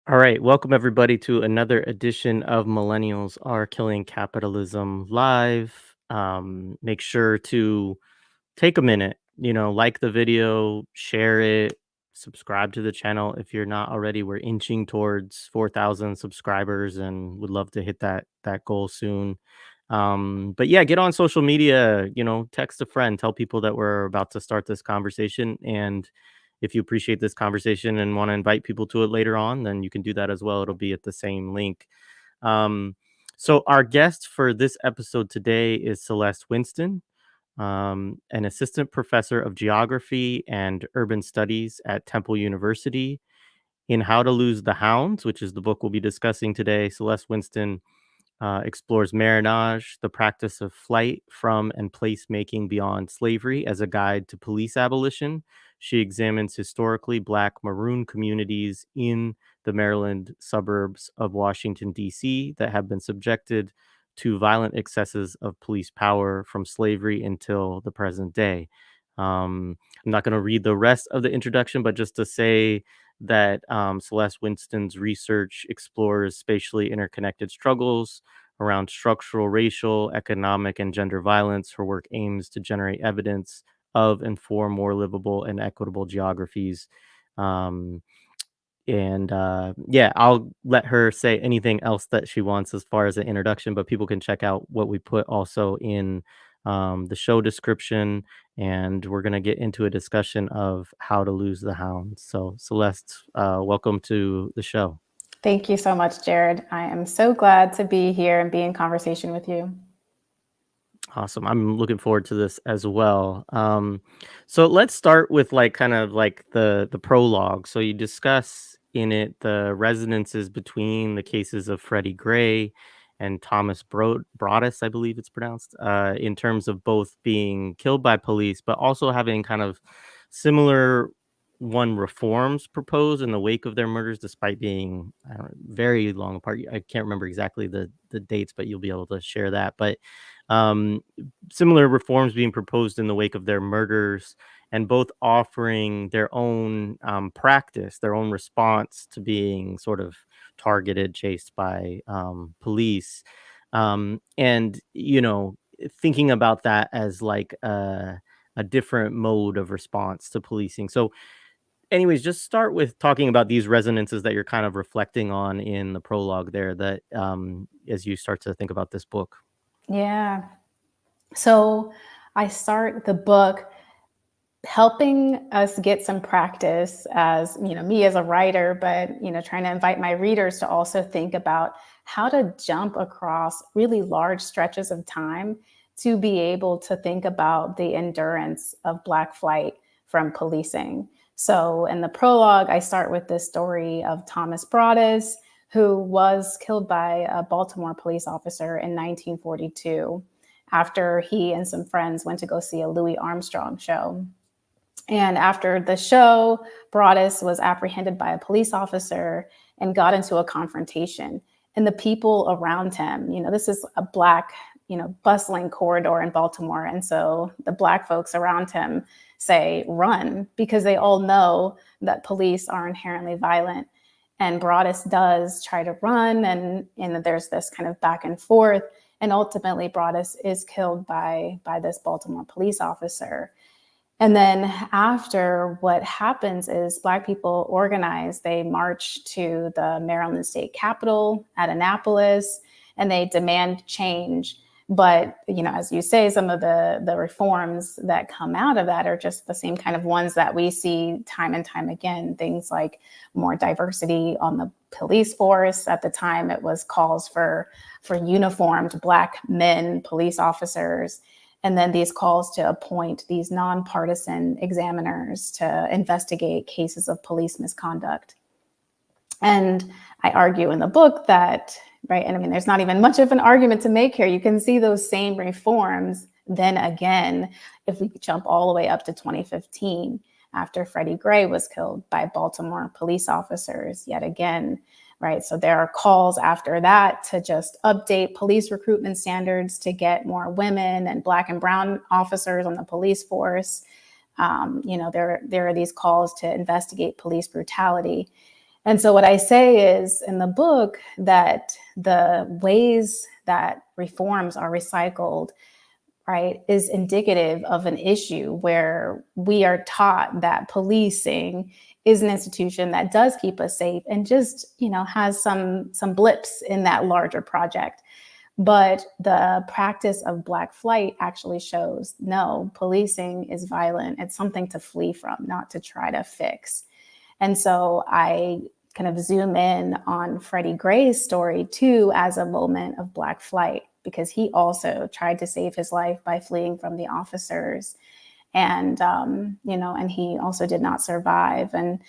All right, welcome everybody to another edition of Millennials Are Killing Capitalism Live. Make sure to take a minute, like the video, share it, subscribe to the channel if you're not already. We're inching towards 4,000 subscribers and would love to hit that goal soon. But yeah, get on social media, text a friend, tell people that we're about to start this conversation. And if you appreciate this conversation and want to invite people to it later on, then you can do that as well. It'll be at the same link. Um, so our guest for this episode today is Celeste Winston, an assistant professor of geography and urban studies at Temple University. In How to Lose the Hounds, which is the book we'll be discussing today, Celeste Winston explores marronage, the practice of flight from and placemaking beyond slavery, as a guide to police abolition. She examines historically Black Maroon communities in the Maryland suburbs of Washington, D.C., that have been subjected to violent excesses of police power from slavery until the present day. I'm not going to read the rest of the introduction, but just to say that Celeste Winston's research explores spatially interconnected struggles around structural, racial, economic, and gender violence. Her work aims to generate evidence of and for more livable and equitable geographies. Um, yeah, I'll let her say anything else that she wants as far as an introduction, but people can check out what we put also in the show description. And we're going to get into a discussion of how to lose the hounds. So, Celeste, welcome to the show. Thank you so much, Jared. I am so glad to be here and be in conversation with you. Awesome. I'm looking forward to this as well. So let's start with kind of like the prologue. So you discuss in it the resonances between the cases of Freddie Gray and Thomas Broadus, I believe it's pronounced, in terms of both being killed by police, but also having kind of similar reforms proposed in the wake of their murders, despite being very long apart. I can't remember exactly the dates, but you'll be able to share that. But um, similar reforms being proposed in the wake of their murders, and both offering their own practice, their own response to being sort of targeted, chased by police. And, thinking about that as like a different mode of response to policing. So, anyways, just start with talking about these resonances that you're kind of reflecting on in the prologue there, that as you start to think about this book. Yeah. So I start the book helping us get some practice as, me as a writer, but, trying to invite my readers to also think about how to jump across really large stretches of time to be able to think about the endurance of Black flight from policing. So in the prologue, I start with this story of Thomas Broadus, who was killed by a Baltimore police officer in 1942 after he and some friends went to go see a Louis Armstrong show. And after the show, Broadus was apprehended by a police officer and got into a confrontation. And the people around him, this is a Black, bustling corridor in Baltimore. And so the Black folks around him say, run, because they all know that police are inherently violent. And Broadus does try to run, and there's this kind of back and forth. And ultimately, Broadus is killed by this Baltimore police officer. And then after, what happens is Black people organize. They march to the Maryland state capitol at Annapolis, and they demand change. But, as you say, some of the reforms that come out of that are just the same kind of ones that we see time and time again. Things like more diversity on the police force. At the time, it was calls for uniformed Black men police officers. And then these calls to appoint these nonpartisan examiners to investigate cases of police misconduct. And I argue in the book that, right, and there's not even much of an argument to make here. You can see those same reforms then again, if we jump all the way up to 2015, after Freddie Gray was killed by Baltimore police officers yet again. Right. So there are calls after that to just update police recruitment standards to get more women and Black and brown officers on the police force. There are these calls to investigate police brutality. And so what I say is in the book that the ways that reforms are recycled, right, is indicative of an issue where we are taught that policing is an institution that does keep us safe and just, has some blips in that larger project. But the practice of Black flight actually shows no, policing is violent. It's something to flee from, not to try to fix. And so I kind of zoom in on Freddie Gray's story too as a moment of Black flight, because he also tried to save his life by fleeing from the officers. And, and he also did not survive. And,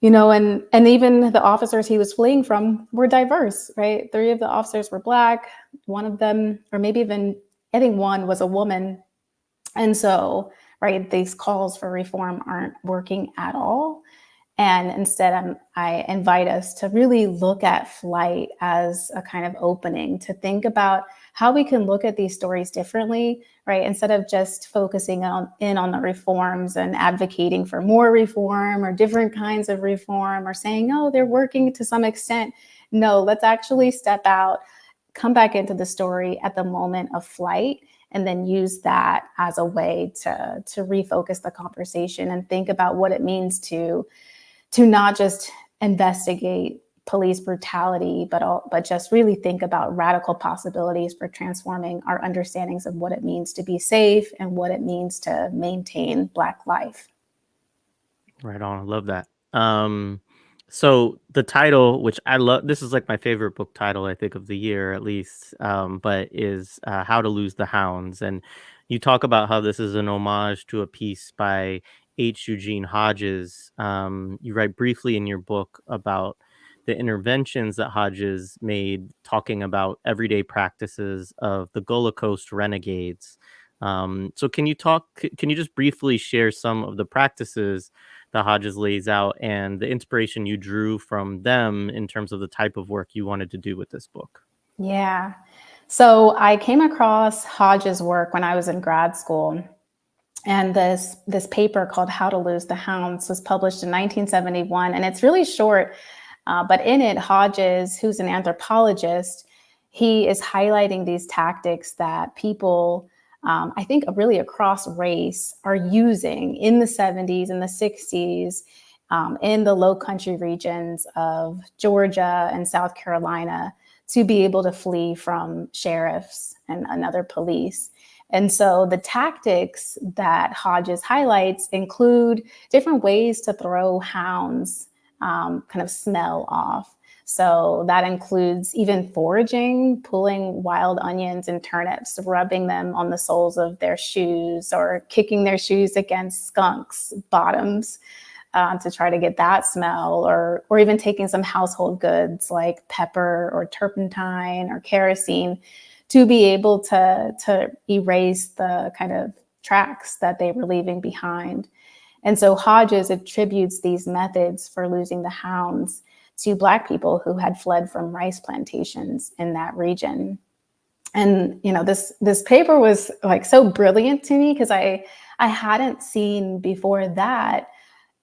and even the officers he was fleeing from were diverse, right? 3 of the officers were Black. One of them, or maybe even, I think one was a woman. And so, right, these calls for reform aren't working at all. And instead, I invite us to really look at flight as a kind of opening to think about how we can look at these stories differently, right? Instead of just focusing on the reforms and advocating for more reform or different kinds of reform or saying, oh, they're working to some extent. No, let's actually step out, come back into the story at the moment of flight, and then use that as a way to refocus the conversation and think about what it means to not just investigate police brutality, but just really think about radical possibilities for transforming our understandings of what it means to be safe and what it means to maintain Black life. Right on. I love that. So the title, which I love, this is like my favorite book title, I think, of the year at least, but is How to Lose the Hounds. And you talk about how this is an homage to a piece by H. Eugene Hodges. You write briefly in your book about the interventions that Hodges made, talking about everyday practices of the Gullah Coast renegades. So can you just briefly share some of the practices that Hodges lays out and the inspiration you drew from them in terms of the type of work you wanted to do with this book? Yeah. So I came across Hodges' work when I was in grad school. And this paper called How to Lose the Hounds was published in 1971. And it's really short, but in it, Hodges, who's an anthropologist, he is highlighting these tactics that people, I think really across race, are using in the 70s and the 60s in the low country regions of Georgia and South Carolina to be able to flee from sheriffs and other police. And so the tactics that Hodges highlights include different ways to throw hounds kind of smell off. So that includes even foraging, pulling wild onions and turnips, rubbing them on the soles of their shoes, or kicking their shoes against skunks' bottoms to try to get that smell, or even taking some household goods like pepper or turpentine or kerosene to be able to erase the kind of tracks that they were leaving behind. And so Hodges attributes these methods for losing the hounds to Black people who had fled from rice plantations in that region. And this paper was like so brilliant to me because I hadn't seen before that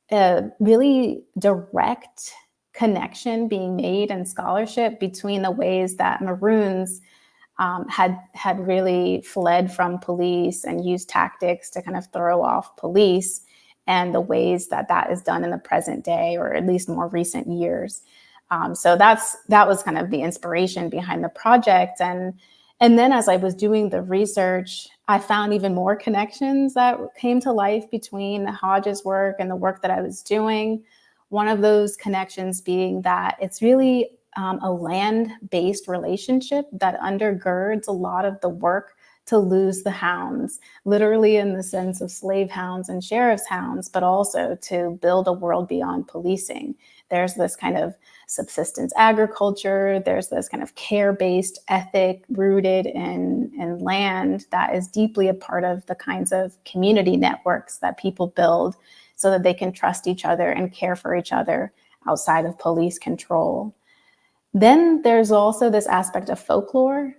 a really direct connection being made in scholarship between the ways that Maroons had really fled from police and used tactics to kind of throw off police, and the ways that that is done in the present day, or at least more recent years. So that was kind of the inspiration behind the project. And then as I was doing the research, I found even more connections that came to life between Hodges' work and the work that I was doing. One of those connections being that it's really a land-based relationship that undergirds a lot of the work to lose the hounds, literally in the sense of slave hounds and sheriff's hounds, but also to build a world beyond policing. There's this kind of subsistence agriculture, there's this kind of care-based ethic rooted in land that is deeply a part of the kinds of community networks that people build so that they can trust each other and care for each other outside of police control. Then there's also this aspect of folklore,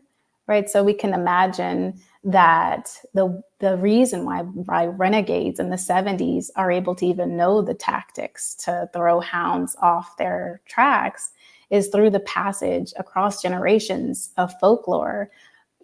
right? So we can imagine that the reason why renegades in the 70s are able to even know the tactics to throw hounds off their tracks is through the passage across generations of folklore,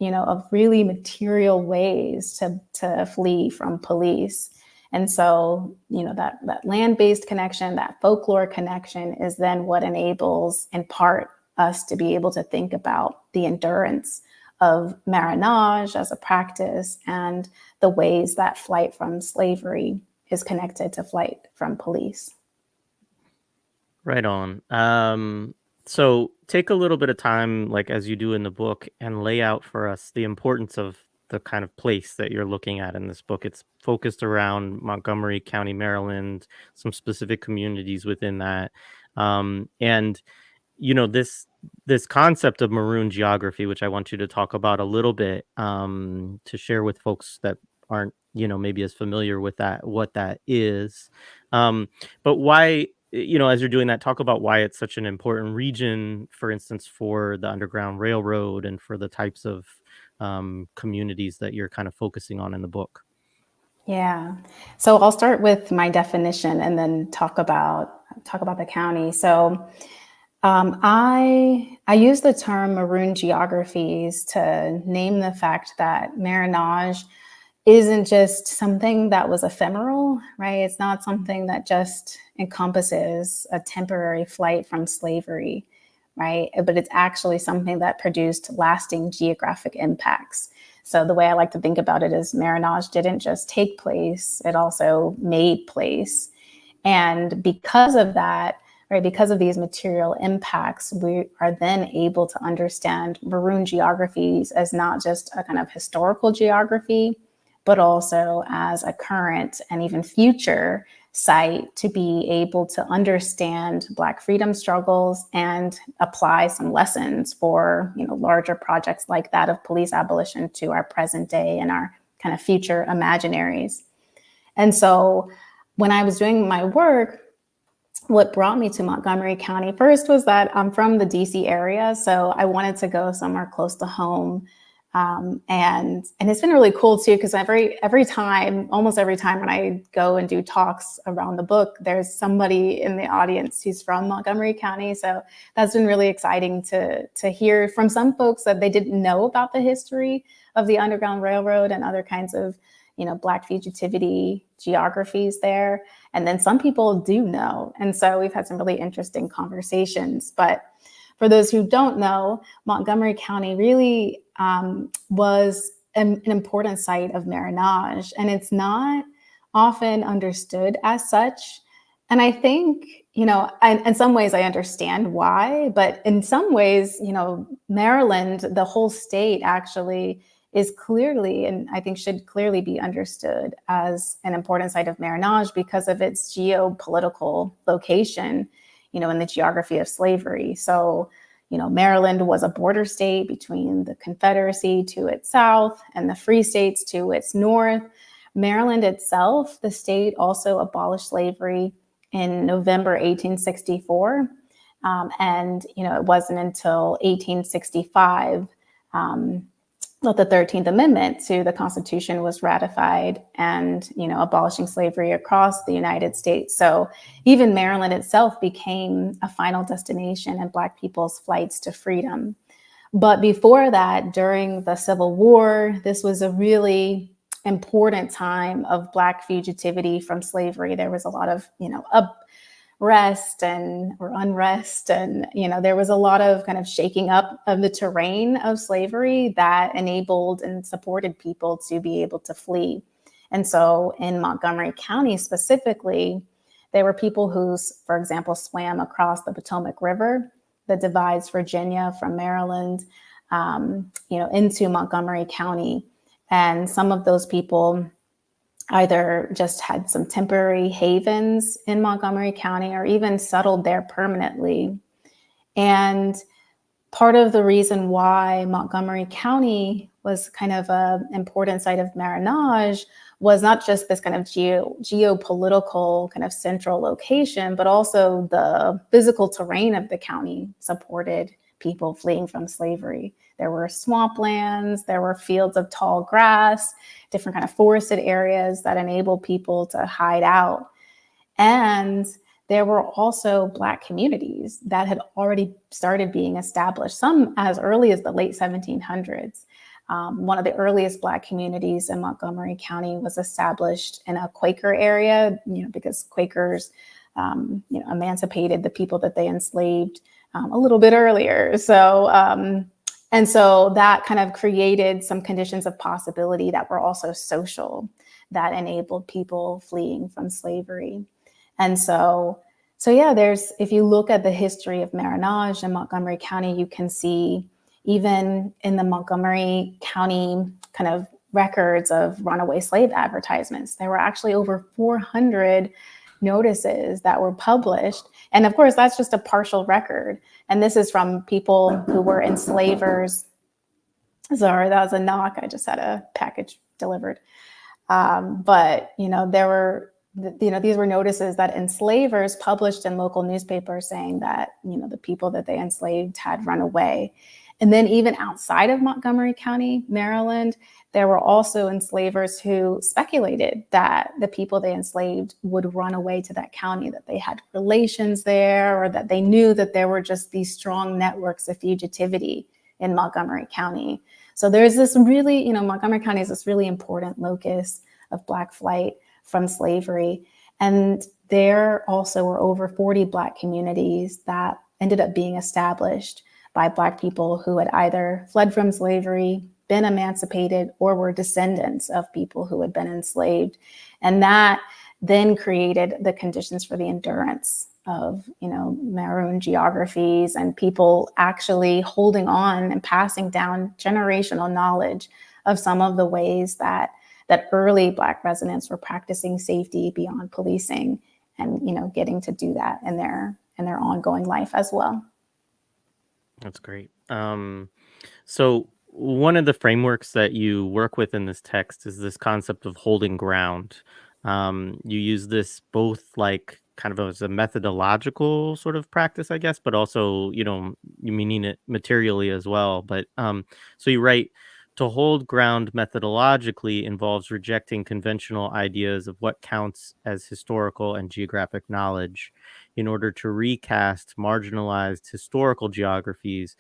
of really material ways to flee from police. And so, that land-based connection, that folklore connection is then what enables, in part, us to be able to think about the endurance of marronage as a practice and the ways that flight from slavery is connected to flight from police. Right on. So take a little bit of time, like as you do in the book, and lay out for us the importance of the kind of place that you're looking at in this book. It's focused around Montgomery County, Maryland, some specific communities within that. And this concept of maroon geography, which I want you to talk about a little bit, to share with folks that aren't, maybe as familiar with that, what that is. But why, as you're doing that, talk about why it's such an important region, for instance, for the Underground Railroad and for the types of communities that you're kind of focusing on in the book. Yeah. So I'll start with my definition and then talk about the county. So I use the term Maroon Geographies to name the fact that marronage isn't just something that was ephemeral, right? It's not something that just encompasses a temporary flight from slavery, right? But it's actually something that produced lasting geographic impacts. So the way I like to think about it is marronage didn't just take place, it also made place. And because of that, right, because of these material impacts, we are then able to understand maroon geographies as not just a kind of historical geography, but also as a current and even future site to be able to understand Black freedom struggles and apply some lessons for, larger projects like that of police abolition to our present day and our kind of future imaginaries. And so when I was doing my work, what brought me to Montgomery County first was that I'm from the DC area, so I wanted to go somewhere close to home. And it's been really cool too, because almost every time when I go and do talks around the book, there's somebody in the audience who's from Montgomery County. So that's been really exciting to hear from some folks that they didn't know about the history of the Underground Railroad and other kinds of, Black fugitivity geographies there. And then some people do know. And so we've had some really interesting conversations. But for those who don't know, Montgomery County really was an important site of marronage, and it's not often understood as such. And I think, in some ways I understand why, but in some ways, Maryland, the whole state actually is clearly, and I think should clearly be understood as an important site of marronage because of its geopolitical location, in the geography of slavery. So, Maryland was a border state between the Confederacy to its south and the Free States to its north. Maryland itself, the state, also abolished slavery in November 1864. And, it wasn't until 1865 that the 13th Amendment to the Constitution was ratified and, abolishing slavery across the United States. So even Maryland itself became a final destination in Black people's flights to freedom. But before that, during the Civil War, this was a really important time of Black fugitivity from slavery. There was a lot of, unrest, and there was a lot of kind of shaking up of the terrain of slavery that enabled and supported people to be able to flee. And so in Montgomery County specifically, there were people who, for example, swam across the Potomac River that divides Virginia from Maryland, into Montgomery County. And some of those people either just had some temporary havens in Montgomery County or even settled there permanently. And part of the reason why Montgomery County was kind of an important site of marronage was not just this kind of geopolitical kind of central location, but also the physical terrain of the county supported people fleeing from slavery. There were swamplands, there were fields of tall grass, different kind of forested areas that enabled people to hide out. And there were also Black communities that had already started being established, some as early as the late 1700s. One of the earliest Black communities in Montgomery County was established in a Quaker area, because Quakers, emancipated the people that they enslaved a little bit earlier. So that kind of created some conditions of possibility that were also social, that enabled people fleeing from slavery. And so yeah, if you look at the history of marronage in Montgomery County, you can see even in the Montgomery County kind of records of runaway slave advertisements, there were actually over 400 notices that were published. And of course, that's just a partial record. And this is from people who were enslavers. Sorry, that was a knock. I just had a package delivered. But there were, these were notices that enslavers published in local newspapers saying that, the people that they enslaved had run away. And then even outside of Montgomery County, Maryland, there were also enslavers who speculated that the people they enslaved would run away to that county, that they had relations there, or that they knew that there were just these strong networks of fugitivity in Montgomery County. So there's this really, Montgomery County is this really important locus of Black flight from slavery. And there also were over 40 Black communities that ended up being established by Black people who had either fled from slavery, been emancipated, or were descendants of people who had been enslaved. And that then created the conditions for the endurance of, Maroon geographies and people actually holding on and passing down generational knowledge of some of the ways that early Black residents were practicing safety beyond policing and, getting to do that in their ongoing life as well. That's great. So one of the frameworks that you work with in this text is this concept of holding ground. You use this both like kind of as a methodological sort of practice, I guess, but also, you meaning it materially as well. But so you write, to hold ground methodologically involves rejecting conventional ideas of what counts as historical and geographic knowledge in order to recast marginalized historical geographies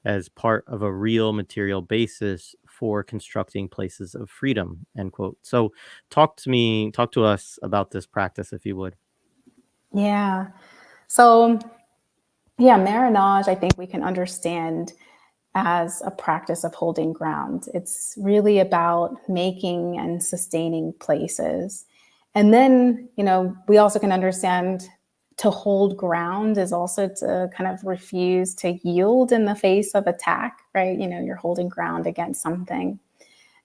as part of a real material basis for constructing places of freedom, end quote. So talk to us about this practice, if you would. Yeah. So yeah, marronage, I think we can understand as a practice of holding ground. It's really about making and sustaining places. And then, we also can understand to hold ground is also to kind of refuse to yield in the face of attack, right? You're holding ground against something.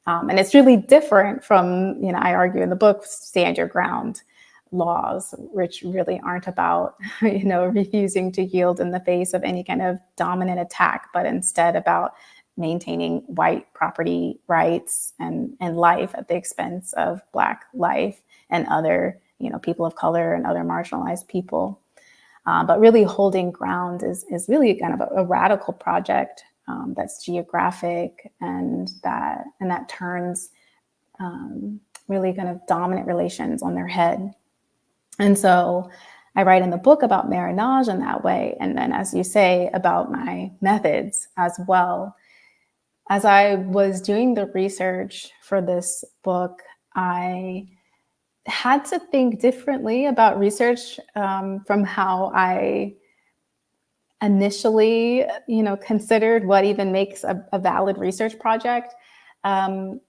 And it's really different from, I argue in the book, stand your ground laws, which really aren't about, refusing to yield in the face of any kind of dominant attack, but instead about maintaining white property rights and life at the expense of Black life and other, people of color and other marginalized people. But really holding ground is really kind of a radical project that's geographic and that turns really kind of dominant relations on their head. And so I write in the book about marronage in that way. And then, as you say, about my methods as well. As I was doing the research for this book, I had to think differently about research from how I initially, considered what even makes a valid research project. And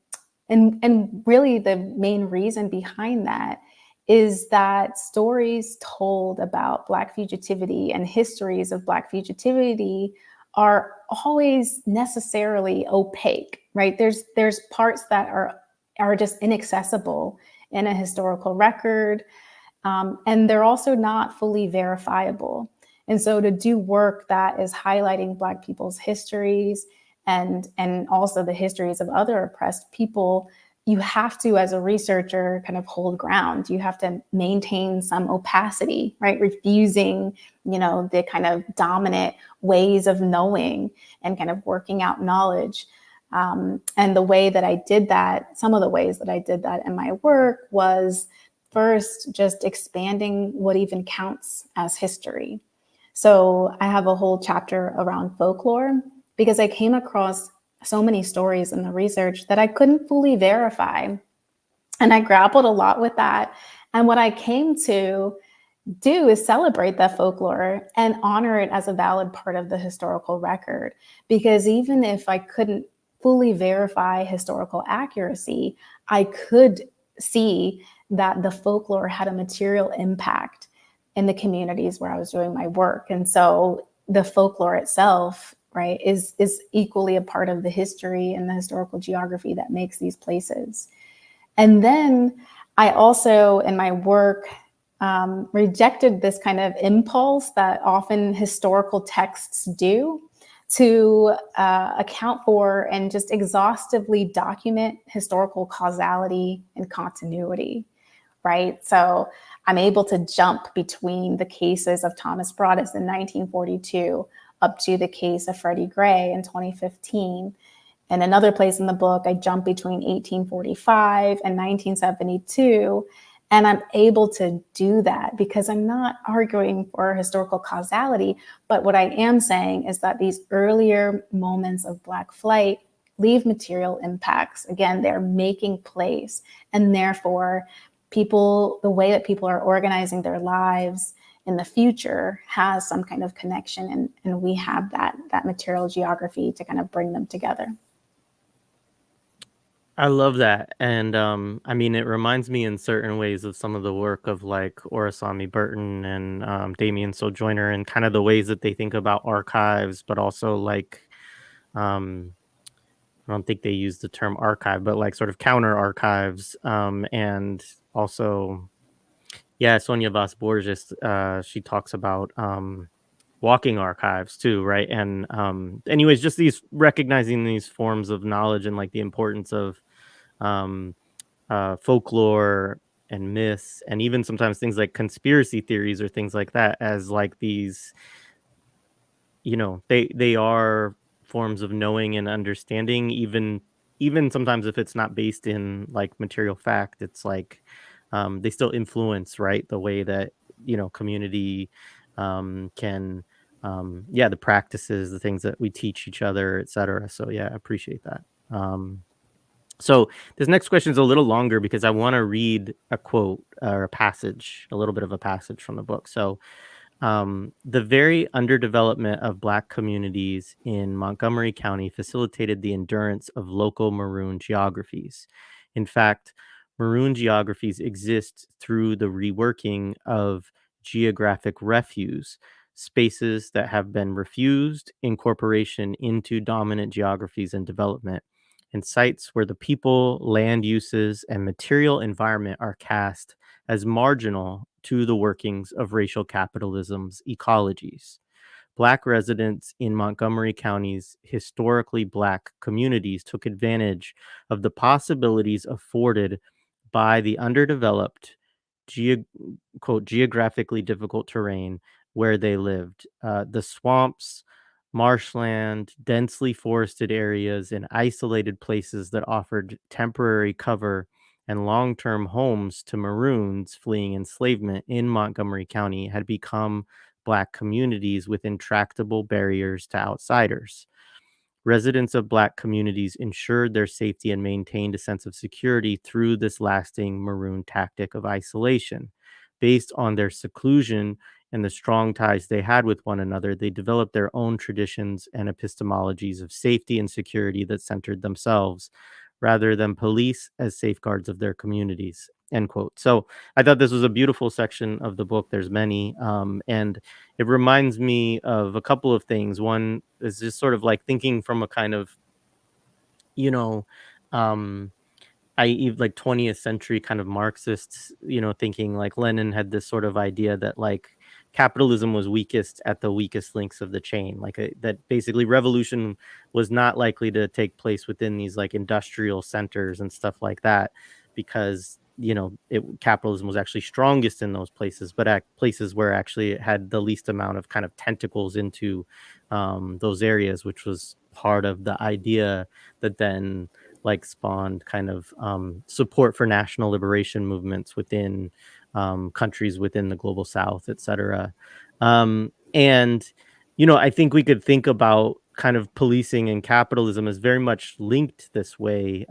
really the main reason behind that is that stories told about Black fugitivity and histories of Black fugitivity are always necessarily opaque, right? There's parts that are just inaccessible in a historical record, and they're also not fully verifiable. And so to do work that is highlighting Black people's histories and also the histories of other oppressed people you have to, as a researcher, kind of hold ground. You have to maintain some opacity, right? Refusing, the kind of dominant ways of knowing and kind of working out knowledge. And the way that I did that, some of the ways that I did that in my work was first just expanding what even counts as history. So I have a whole chapter around folklore because I came across so many stories in the research that I couldn't fully verify. And I grappled a lot with that. And what I came to do is celebrate that folklore and honor it as a valid part of the historical record. Because even if I couldn't fully verify historical accuracy, I could see that the folklore had a material impact in the communities where I was doing my work. And so the folklore itself, right, is equally a part of the history and the historical geography that makes these places. And then I also, in my work, rejected this kind of impulse that often historical texts do to account for and just exhaustively document historical causality and continuity, right? So I'm able to jump between the cases of Thomas Broadus in 1942 up to the case of Freddie Gray in 2015. And another place in the book, I jump between 1845 and 1972. And I'm able to do that because I'm not arguing for historical causality. But what I am saying is that these earlier moments of Black flight leave material impacts. Again, they're making place. And therefore, the way that people are organizing their lives in the future has some kind of connection. And we have that material geography to kind of bring them together. I love that. And I mean, it reminds me in certain ways of some of the work of like Orasami Burton and Damien Sojourner, and kind of the ways that they think about archives, but also like um, I don't think they use the term archive, but like sort of counter archives. And also, yeah, Sonia Vaz Borges, she talks about walking archives too, right? And anyways, just these recognizing these forms of knowledge and like the importance of um, folklore and myths, and even sometimes things like conspiracy theories or things like that, as like these, they are forms of knowing and understanding, even sometimes if it's not based in like material fact. It's like they still influence, right, the way that community can yeah, the practices, the things that we teach each other, etc. So yeah, I appreciate that. So this next question is a little longer because I want to read a quote or a passage, a little bit of a passage from the book. So the very underdevelopment of Black communities in Montgomery County facilitated the endurance of local Maroon geographies. In fact, Maroon geographies exist through the reworking of geographic refuse, spaces that have been refused incorporation into dominant geographies and development, and sites where the people, land uses, and material environment are cast as marginal to the workings of racial capitalism's ecologies. Black residents in Montgomery County's historically Black communities took advantage of the possibilities afforded by the underdeveloped, geo- quote, geographically difficult terrain where they lived. The swamps, marshland, densely forested areas, and isolated places that offered temporary cover and long term homes to Maroons fleeing enslavement in Montgomery County had become Black communities with intractable barriers to outsiders. Residents of Black communities ensured their safety and maintained a sense of security through this lasting Maroon tactic of isolation. Based on their seclusion and the strong ties they had with one another, they developed their own traditions and epistemologies of safety and security that centered themselves rather than police as safeguards of their communities. End quote. So I thought this was a beautiful section of the book. There's many. And it reminds me of a couple of things. One is just sort of like thinking from a kind of, you know, um, like 20th century kind of Marxists, thinking like Lenin had this sort of idea that like capitalism was weakest at the weakest links of the chain, like that basically revolution was not likely to take place within these like industrial centers and stuff like that, because capitalism was actually strongest in those places, but at places where actually it had the least amount of kind of tentacles into those areas, which was part of the idea that then like spawned kind of support for national liberation movements within countries within the global south, etc. And I think we could think about kind of policing and capitalism as very much linked this way.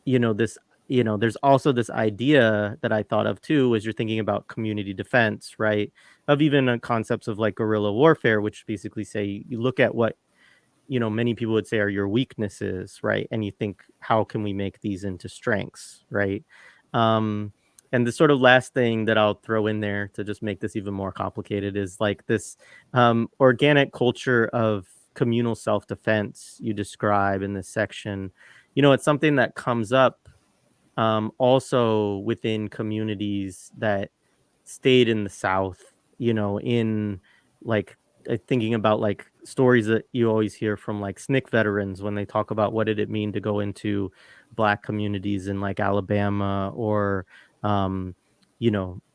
This there's also this idea that I thought of too as you're thinking about community defense, right? Of even concepts of like guerrilla warfare, which basically say you look at what many people would say are your weaknesses, right? And you think, how can we make these into strengths, right? Um, and the sort of last thing that I'll throw in there to just make this even more complicated is like this organic culture of communal self-defense you describe in this section. It's something that comes up also within communities that stayed in the South, in like thinking about like stories that you always hear from like SNCC veterans when they talk about what did it mean to go into Black communities in like Alabama or,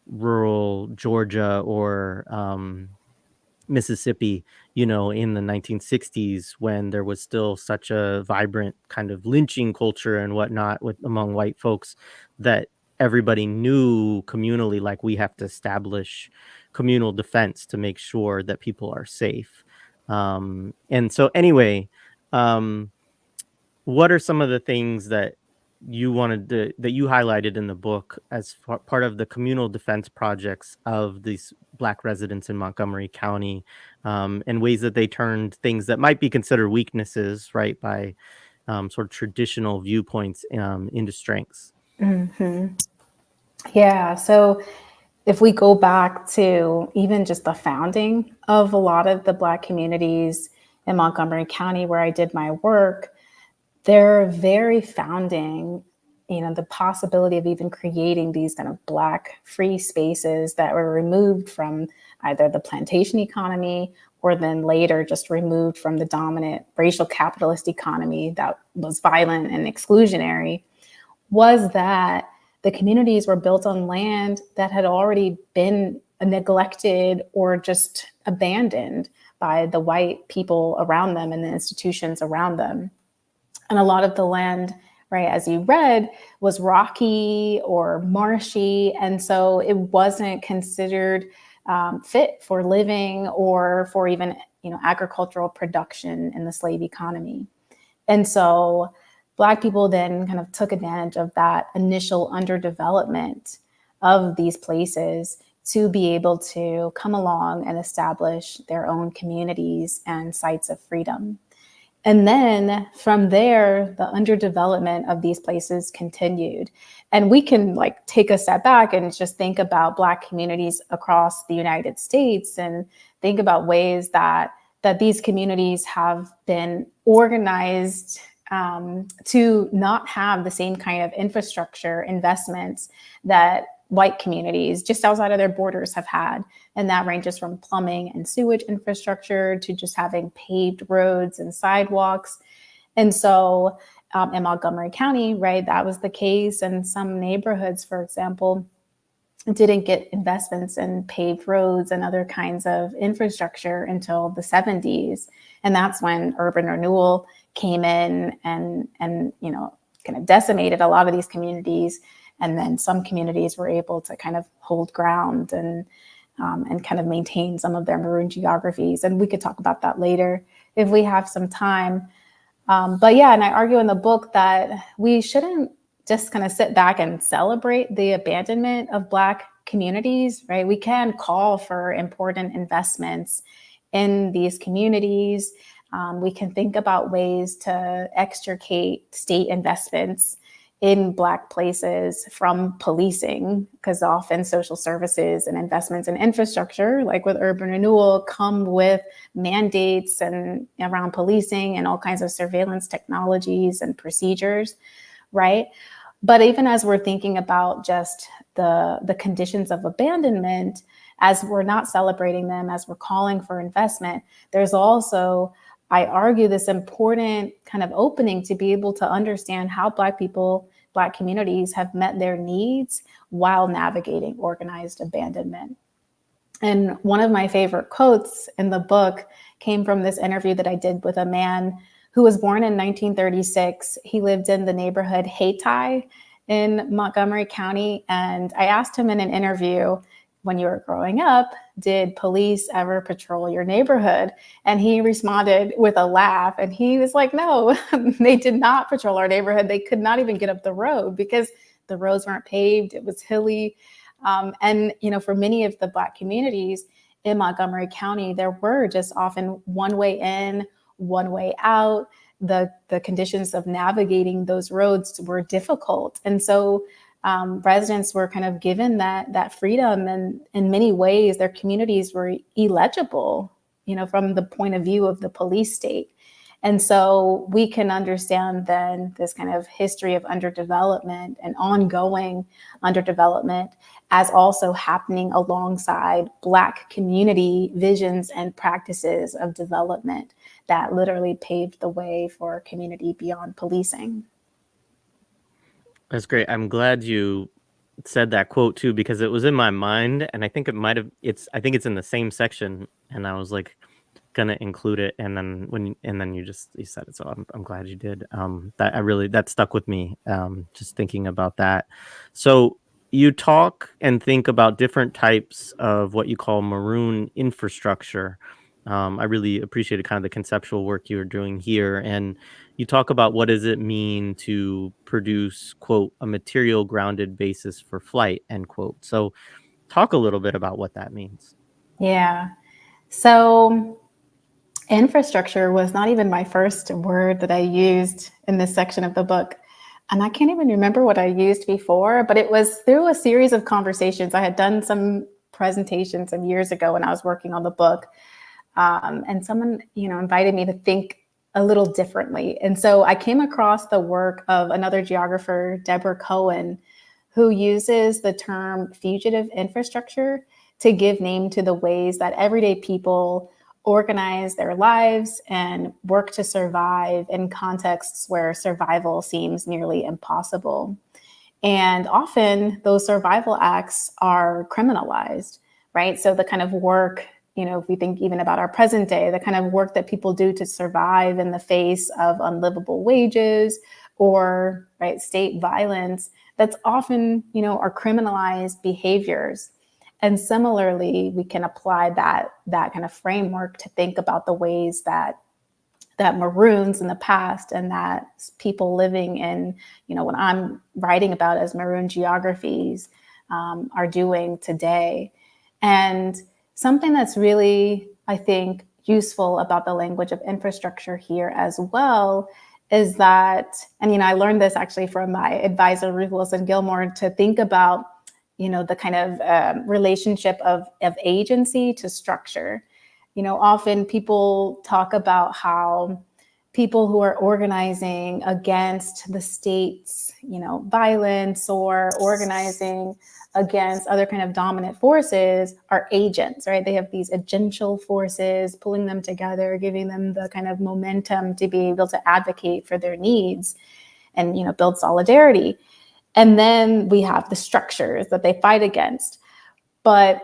rural Georgia or Mississippi, in the 1960s when there was still such a vibrant kind of lynching culture and whatnot among white folks that everybody knew communally, like we have to establish communal defense to make sure that people are safe. And so anyway, um, what are some of the things that that you highlighted in the book as part of the communal defense projects of these Black residents in Montgomery County, and ways that they turned things that might be considered weaknesses, right, by sort of traditional viewpoints into strengths? Hmm. Yeah. So if we go back to even just the founding of a lot of the Black communities in Montgomery County, where I did my work, they're very founding, the possibility of even creating these kind of Black free spaces that were removed from either the plantation economy or then later just removed from the dominant racial capitalist economy that was violent and exclusionary, was that the communities were built on land that had already been neglected or just abandoned by the white people around them and the institutions around them. And a lot of the land, right, as you read, was rocky or marshy. And so it wasn't considered fit for living or for even, agricultural production in the slave economy. And so Black people then kind of took advantage of that initial underdevelopment of these places to be able to come along and establish their own communities and sites of freedom. And then from there, the underdevelopment of these places continued. And we can like take a step back and just think about Black communities across the United States and think about ways that these communities have been organized to not have the same kind of infrastructure investments that white communities just outside of their borders have had. And that ranges from plumbing and sewage infrastructure to just having paved roads and sidewalks. And so in Montgomery County, right, that was the case. And some neighborhoods, for example, didn't get investments in paved roads and other kinds of infrastructure until the 70s. And that's when urban renewal came in and kind of decimated a lot of these communities. And then some communities were able to kind of hold ground and kind of maintain some of their Maroon geographies. And we could talk about that later if we have some time. But yeah, and I argue in the book that we shouldn't just kind of sit back and celebrate the abandonment of Black communities, right? We can call for important investments in these communities. We can think about ways to extricate state investments in Black places from policing, because often social services and investments in infrastructure, like with urban renewal, come with mandates and around policing and all kinds of surveillance technologies and procedures, right? But even as we're thinking about just the conditions of abandonment, as we're not celebrating them, as we're calling for investment, there's also, I argue, this important kind of opening to be able to understand how Black people, Black communities have met their needs while navigating organized abandonment. And one of my favorite quotes in the book came from this interview that I did with a man who was born in 1936. He lived in the neighborhood Hayti in Montgomery County. And I asked him in an interview, when you were growing up, did police ever patrol your neighborhood? And he responded with a laugh. And he was like, no, they did not patrol our neighborhood. They could not even get up the road because the roads weren't paved. It was hilly. And, for many of the Black communities in Montgomery County, there were just often one way in, one way out. The conditions of navigating those roads were difficult. And so residents were kind of given that freedom, and in many ways, their communities were illegible, from the point of view of the police state. And so we can understand then this kind of history of underdevelopment and ongoing underdevelopment as also happening alongside Black community visions and practices of development that literally paved the way for community beyond policing. That's great. I'm glad you said that quote too, because it was in my mind, and I think I think it's in the same section, and I was like gonna include it, and then you said it, so I'm glad you did. That stuck with me, just thinking about that. So you talk and think about different types of what you call Maroon infrastructure. I really appreciated kind of the conceptual work you were doing here, and you talk about what does it mean to produce, quote, a material grounded basis for flight, end quote. So talk a little bit about what that means. Yeah. So infrastructure was not even my first word that I used in this section of the book. And I can't even remember what I used before, but it was through a series of conversations. I had done some presentations some years ago when I was working on the book. And someone, invited me to think a little differently. And so I came across the work of another geographer, Deborah Cohen, who uses the term fugitive infrastructure to give name to the ways that everyday people organize their lives and work to survive in contexts where survival seems nearly impossible. And often those survival acts are criminalized, right? So the kind of work, if we think even about our present day, the kind of work that people do to survive in the face of unlivable wages or state violence, that's often, are criminalized behaviors. And similarly, we can apply that kind of framework to think about the ways that Maroons in the past and that people living in, what I'm writing about as Maroon Geographies are doing today. And something that's really, I think, useful about the language of infrastructure here as well is that, and I learned this actually from my advisor, Ruth Wilson Gilmore, to think about the kind of relationship of agency to structure. Often people talk about how people who are organizing against the state's, violence or organizing against other kind of dominant forces are agents, right? They have these agential forces pulling them together, giving them the kind of momentum to be able to advocate for their needs and, build solidarity. And then we have the structures that they fight against. But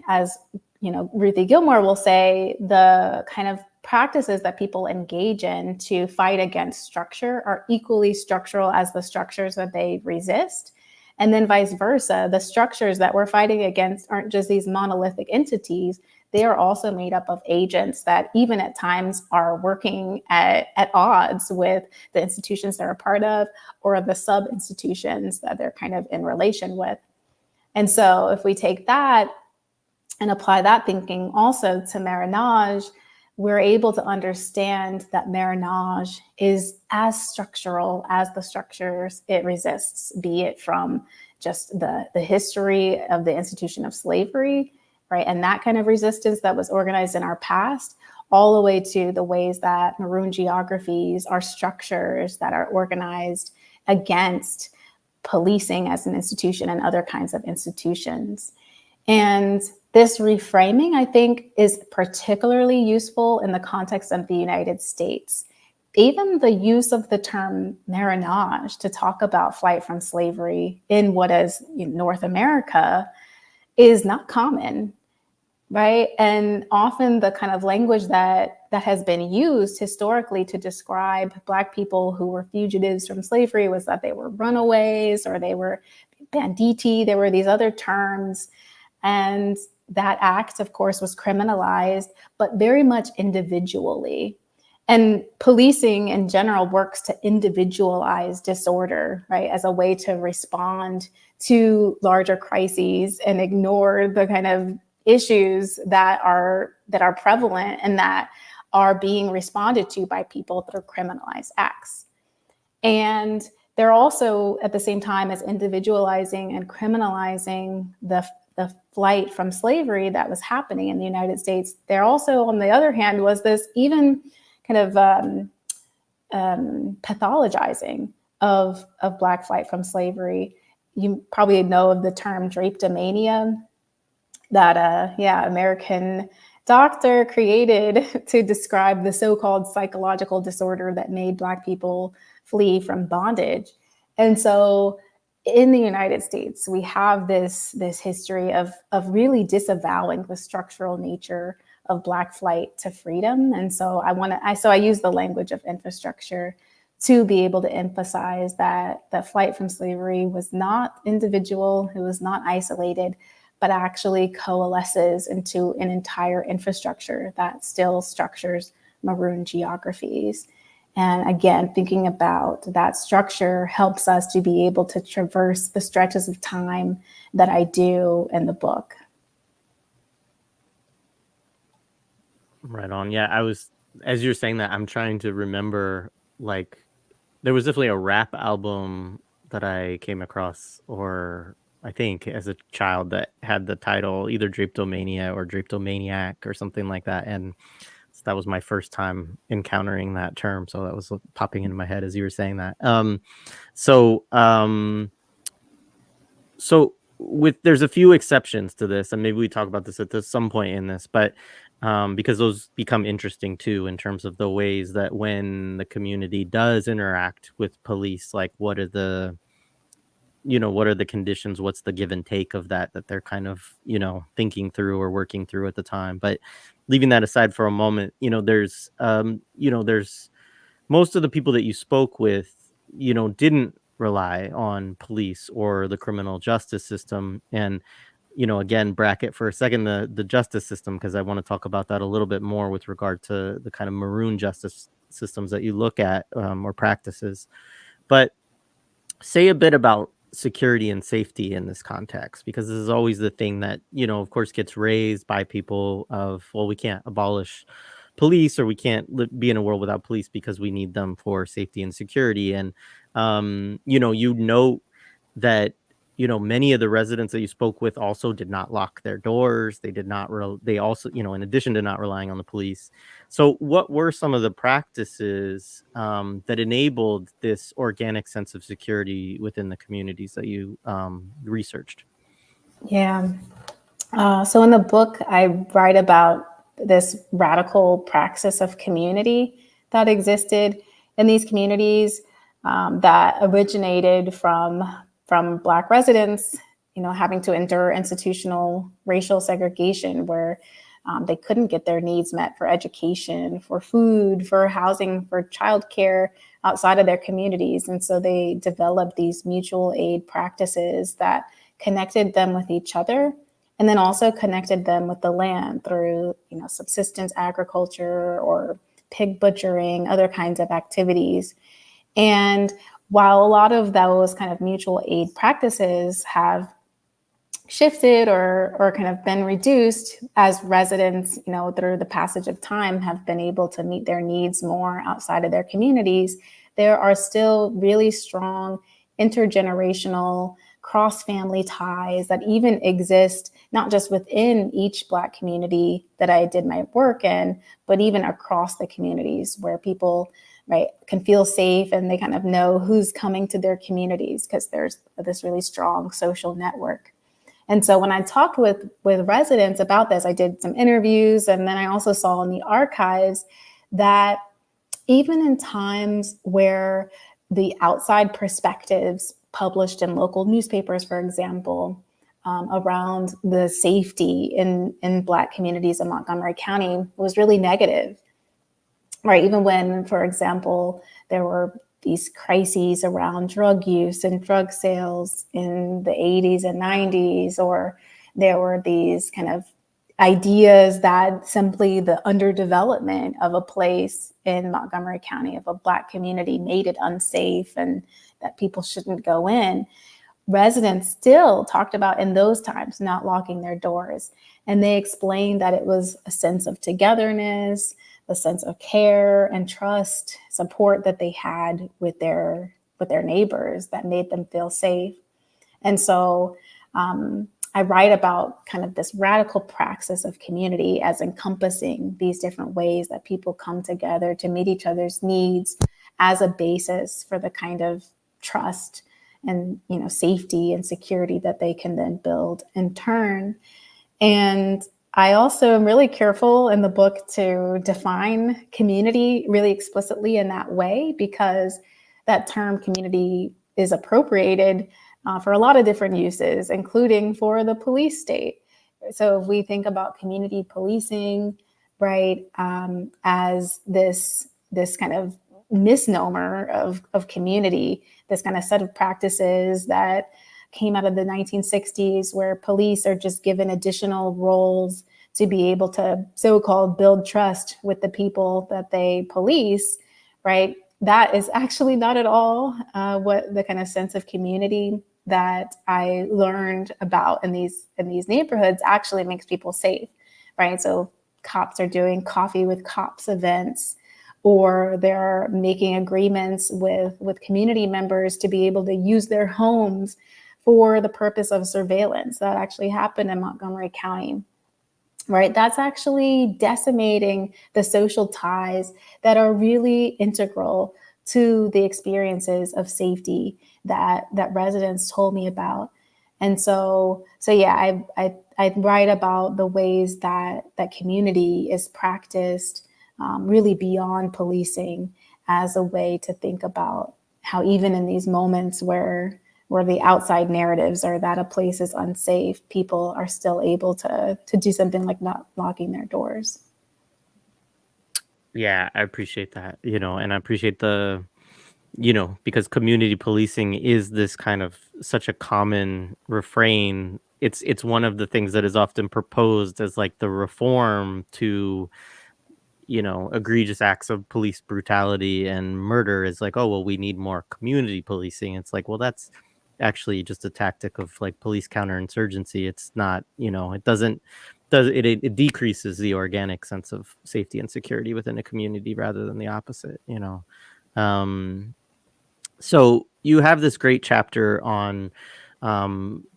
as Ruthie Gilmore will say, the kind of practices that people engage in to fight against structure are equally structural as the structures that they resist. And then vice versa, the structures that we're fighting against aren't just these monolithic entities. They are also made up of agents that even at times are working at odds with the institutions they're a part of or the sub-institutions that they're kind of in relation with. And so if we take that and apply that thinking also to marronage, we're able to understand that marronage is as structural as the structures it resists, be it from just the history of the institution of slavery, right? And that kind of resistance that was organized in our past, all the way to the ways that Maroon geographies are structures that are organized against policing as an institution and other kinds of institutions. And this reframing, I think, is particularly useful in the context of the United States. Even the use of the term marronage to talk about flight from slavery in what is North America is not common, right? And often the kind of language that has been used historically to describe Black people who were fugitives from slavery was that they were runaways or they were banditti. There were these other terms. And that act, of course, was criminalized, but very much individually. And policing in general works to individualize disorder, right, as a way to respond to larger crises and ignore the kind of issues that are prevalent and that are being responded to by people through criminalized acts. And they're also, at the same time as individualizing and criminalizing the flight from slavery that was happening in the United States, there also, on the other hand, was this even kind of pathologizing of Black flight from slavery. You probably know of the term drapetomania that American doctor created to describe the so-called psychological disorder that made Black people flee from bondage. And so in the United States, we have this history of really disavowing the structural nature of Black flight to freedom. And so I use the language of infrastructure to be able to emphasize that flight from slavery was not individual, it was not isolated, but actually coalesces into an entire infrastructure that still structures Maroon geographies. And again, thinking about that structure helps us to be able to traverse the stretches of time that I do in the book. Right on. Yeah, as you're saying that, I'm trying to remember, like, there was definitely a rap album that I came across, or I think as a child, that had the title either Drapetomania or Drapetomaniac or something like that. And so that was my first time encountering that term. So that was popping into my head as you were saying that. So there's a few exceptions to this, and maybe we talk about this at some point in this, but because those become interesting too, in terms of the ways that when the community does interact with police, like what are the conditions, what's the give and take of that they're kind of, thinking through or working through at the time. But leaving that aside for a moment, there's most of the people that you spoke with, didn't rely on police or the criminal justice system. And, again, bracket for a second the justice system, because I want to talk about that a little bit more with regard to the kind of Maroon justice systems that you look at, or practices. But say a bit about security and safety in this context, because this is always the thing that, of course, gets raised by people of, well, we can't abolish police, or we can't be in a world without police because we need them for safety and security. And, you note that, many of the residents that you spoke with also did not lock their doors. They did not, they also, in addition to not relying on the police. So what were some of the practices that enabled this organic sense of security within the communities that you researched? Yeah. So in the book, I write about this radical praxis of community that existed in these communities, that originated from Black residents, having to endure institutional racial segregation where they couldn't get their needs met for education, for food, for housing, for childcare outside of their communities. And so they developed these mutual aid practices that connected them with each other, and then also connected them with the land through, subsistence agriculture or pig butchering, other kinds of activities. And while a lot of those kind of mutual aid practices have shifted or kind of been reduced as residents, through the passage of time have been able to meet their needs more outside of their communities, there are still really strong intergenerational cross-family ties that even exist, not just within each Black community that I did my work in, but even across the communities where people, right, can feel safe and they kind of know who's coming to their communities because there's this really strong social network. And so when I talked with residents about this, I did some interviews, and then I also saw in the archives that even in times where the outside perspectives published in local newspapers, for example, around the safety in Black communities in Montgomery County was really negative, right? Even when, for example, there were these crises around drug use and drug sales in the 80s and 90s, or there were these kind of ideas that simply the underdevelopment of a place in Montgomery County of a Black community made it unsafe and that people shouldn't go in. Residents still talked about in those times not locking their doors. And they explained that it was a sense of togetherness, a sense of care and trust, support that they had with their neighbors that made them feel safe. And so I write about kind of this radical praxis of community as encompassing these different ways that people come together to meet each other's needs as a basis for the kind of trust and safety and security that they can then build in turn. And I also am really careful in the book to define community really explicitly in that way, because that term community is appropriated for a lot of different uses, including for the police state. So if we think about community policing, right, as this kind of misnomer of community, this kind of set of practices that came out of the 1960s, where police are just given additional roles to be able to so-called build trust with the people that they police, right? That is actually not at all what the kind of sense of community that I learned about in these neighborhoods actually makes people safe, right? So cops are doing coffee with cops events, or they're making agreements with community members to be able to use their homes for the purpose of surveillance. That actually happened in Montgomery County, right? That's actually decimating the social ties that are really integral to the experiences of safety that residents told me about. And so yeah, I write about the ways that community is practiced really beyond policing, as a way to think about how even in these moments where the outside narratives are that a place is unsafe, people are still able to do something like not locking their doors. Yeah, I appreciate that, and I appreciate because community policing is this kind of such a common refrain. It's one of the things that is often proposed as like the reform to, egregious acts of police brutality and murder is like, oh, well, we need more community policing. It's like, well, that's actually just a tactic of like police counterinsurgency. It's not, it it decreases the organic sense of safety and security within a community rather than the opposite. Um, so you have this great chapter on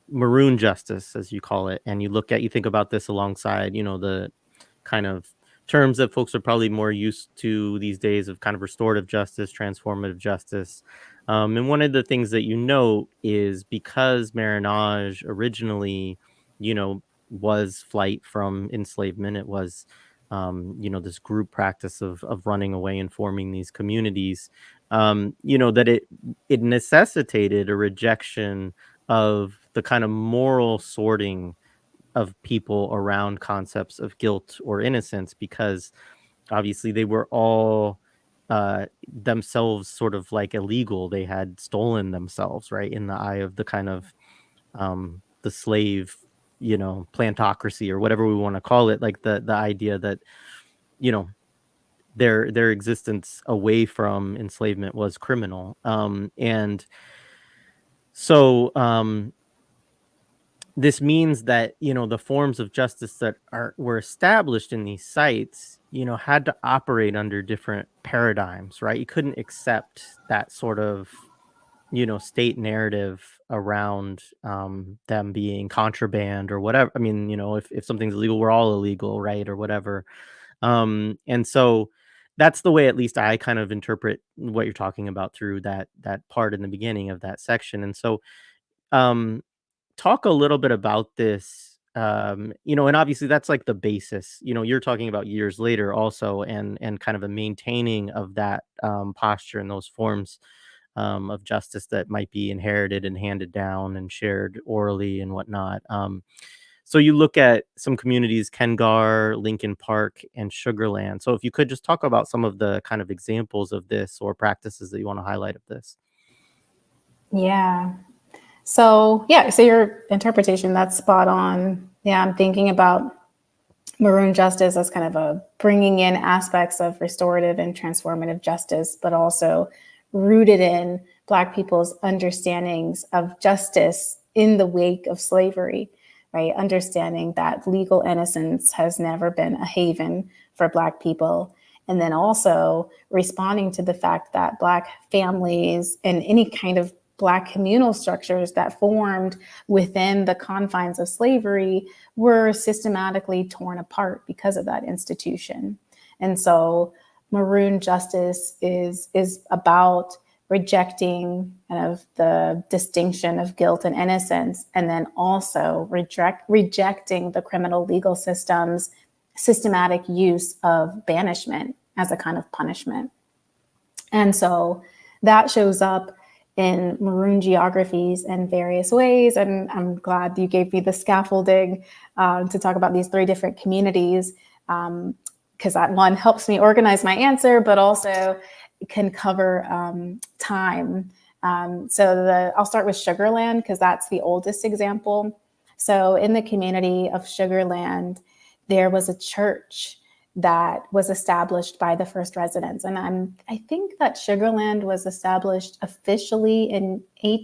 maroon justice, as you call it, and you think about this alongside, the kind of terms that folks are probably more used to these days of kind of restorative justice, transformative justice. And one of the things that you note is because marronage originally, was flight from enslavement. It was, this group practice of running away and forming these communities. That it necessitated a rejection of the kind of moral sorting of people around concepts of guilt or innocence, because obviously they were all themselves sort of like illegal. They had stolen themselves, right, in the eye of the kind of the slave, plantocracy or whatever we want to call it, like the idea that, you know, their existence away from enslavement was criminal. And so this means that, the forms of justice that were established in these sites, had to operate under different paradigms, right? You couldn't accept that sort of, state narrative around them being contraband or whatever. I mean, if something's illegal, we're all illegal, right? Or whatever. And so that's the way at least I kind of interpret what you're talking about through that part in the beginning of that section. And so um talk a little bit about this, and obviously that's like the basis. You're talking about years later also, and kind of a maintaining of that posture and those forms of justice that might be inherited and handed down and shared orally and whatnot. So you look at some communities, Kengar, Lincoln Park, and Sugarland. So if you could just talk about some of the kind of examples of this or practices that you want to highlight of this. Yeah. So your interpretation, that's spot on. Yeah, I'm thinking about Maroon justice as kind of a bringing in aspects of restorative and transformative justice, but also rooted in Black people's understandings of justice in the wake of slavery, right? Understanding that legal innocence has never been a haven for Black people. And then also responding to the fact that Black families and any kind of Black communal structures that formed within the confines of slavery were systematically torn apart because of that institution. And so Maroon justice is about rejecting kind of the distinction of guilt and innocence, and then also rejecting the criminal legal system's systematic use of banishment as a kind of punishment. And so that shows up in Maroon Geographies in various ways. And I'm glad you gave me the scaffolding to talk about these 3 different communities, because that one helps me organize my answer, but also can cover time. I'll start with Sugarland because that's the oldest example. So in the community of Sugarland, there was a church that was established by the first residents. And I think that Sugarland was established officially in the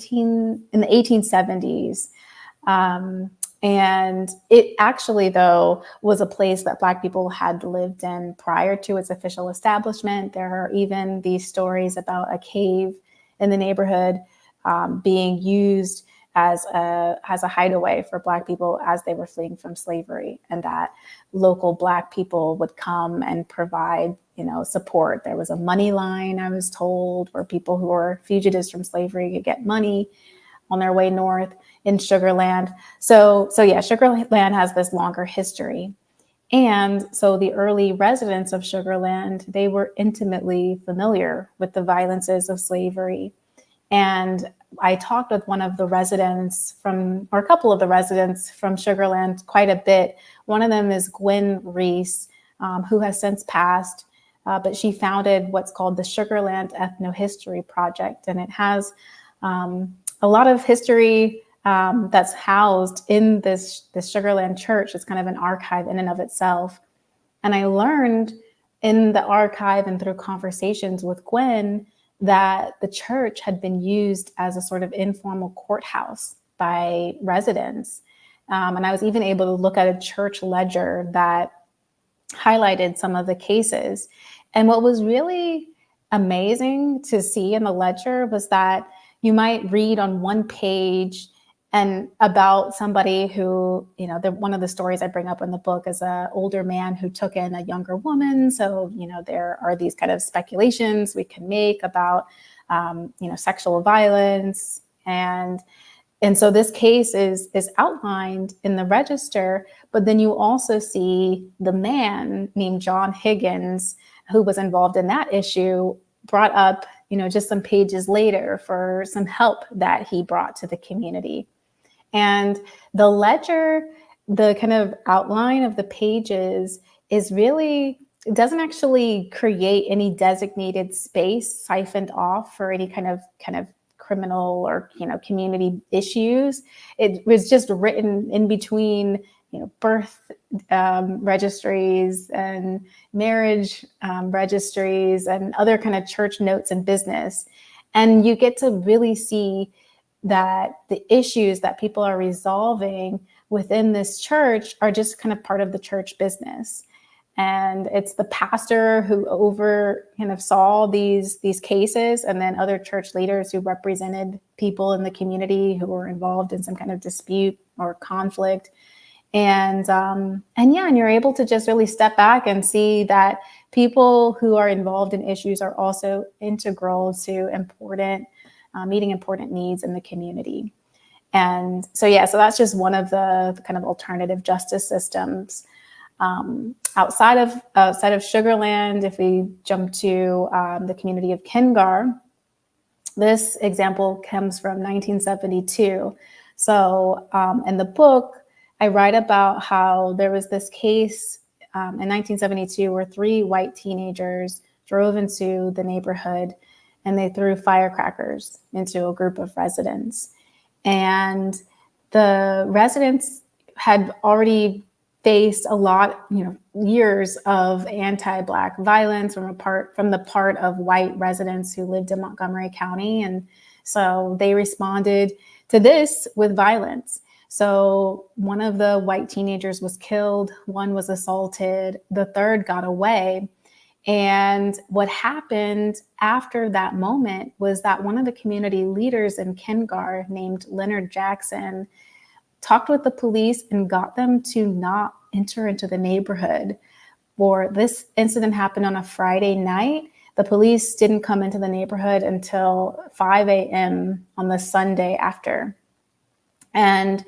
1870s. And it actually, though, was a place that Black people had lived in prior to its official establishment. There are even these stories about a cave in the neighborhood being used as a hideaway for Black people as they were fleeing from slavery, and that local Black people would come and provide, support. There was a money line, I was told, where people who were fugitives from slavery could get money on their way north in Sugarland. So yeah, Sugarland has this longer history. And so the early residents of Sugarland, they were intimately familiar with the violences of slavery. And I talked with one of the residents or a couple of the residents from Sugarland quite a bit. One of them is Gwen Reese, who has since passed, but she founded what's called the Sugarland Ethnohistory Project. And it has a lot of history that's housed in this Sugarland church. It's kind of an archive in and of itself. And I learned in the archive and through conversations with Gwen that the church had been used as a sort of informal courthouse by residents. And I was even able to look at a church ledger that highlighted some of the cases. And what was really amazing to see in the ledger was that you might read on one page and about somebody who, one of the stories I bring up in the book is an older man who took in a younger woman. So, there are these kind of speculations we can make about, sexual violence. And so this case is outlined in the register, but then you also see the man named John Higgins, who was involved in that issue, brought up, just some pages later for some help that he brought to the community. And the ledger, the kind of outline of the pages is really, it doesn't actually create any designated space siphoned off for any kind of criminal or, community issues. It was just written in between, birth registries and marriage registries and other kind of church notes and business. And you get to really see that the issues that people are resolving within this church are just kind of part of the church business. And it's the pastor who saw these cases, and then other church leaders who represented people in the community who were involved in some kind of dispute or conflict. And you're able to just really step back and see that people who are involved in issues are also integral to meeting important needs in the community. And so, yeah, so that's just one of the kind of alternative justice systems. Outside of Sugarland, if we jump to the community of Kingar, this example comes from 1972. So in the book, I write about how there was this case in 1972 where 3 white teenagers drove into the neighborhood and they threw firecrackers into a group of residents. And the residents had already faced a lot, years of anti-Black violence from the part of white residents who lived in Montgomery County. And so they responded to this with violence. So one of the white teenagers was killed, one was assaulted, the third got away. And what happened after that moment was that one of the community leaders in Kingar, named Leonard Jackson, talked with the police and got them to not enter into the neighborhood. For this incident happened on a Friday night. The police didn't come into the neighborhood until 5 a.m. on the Sunday after. And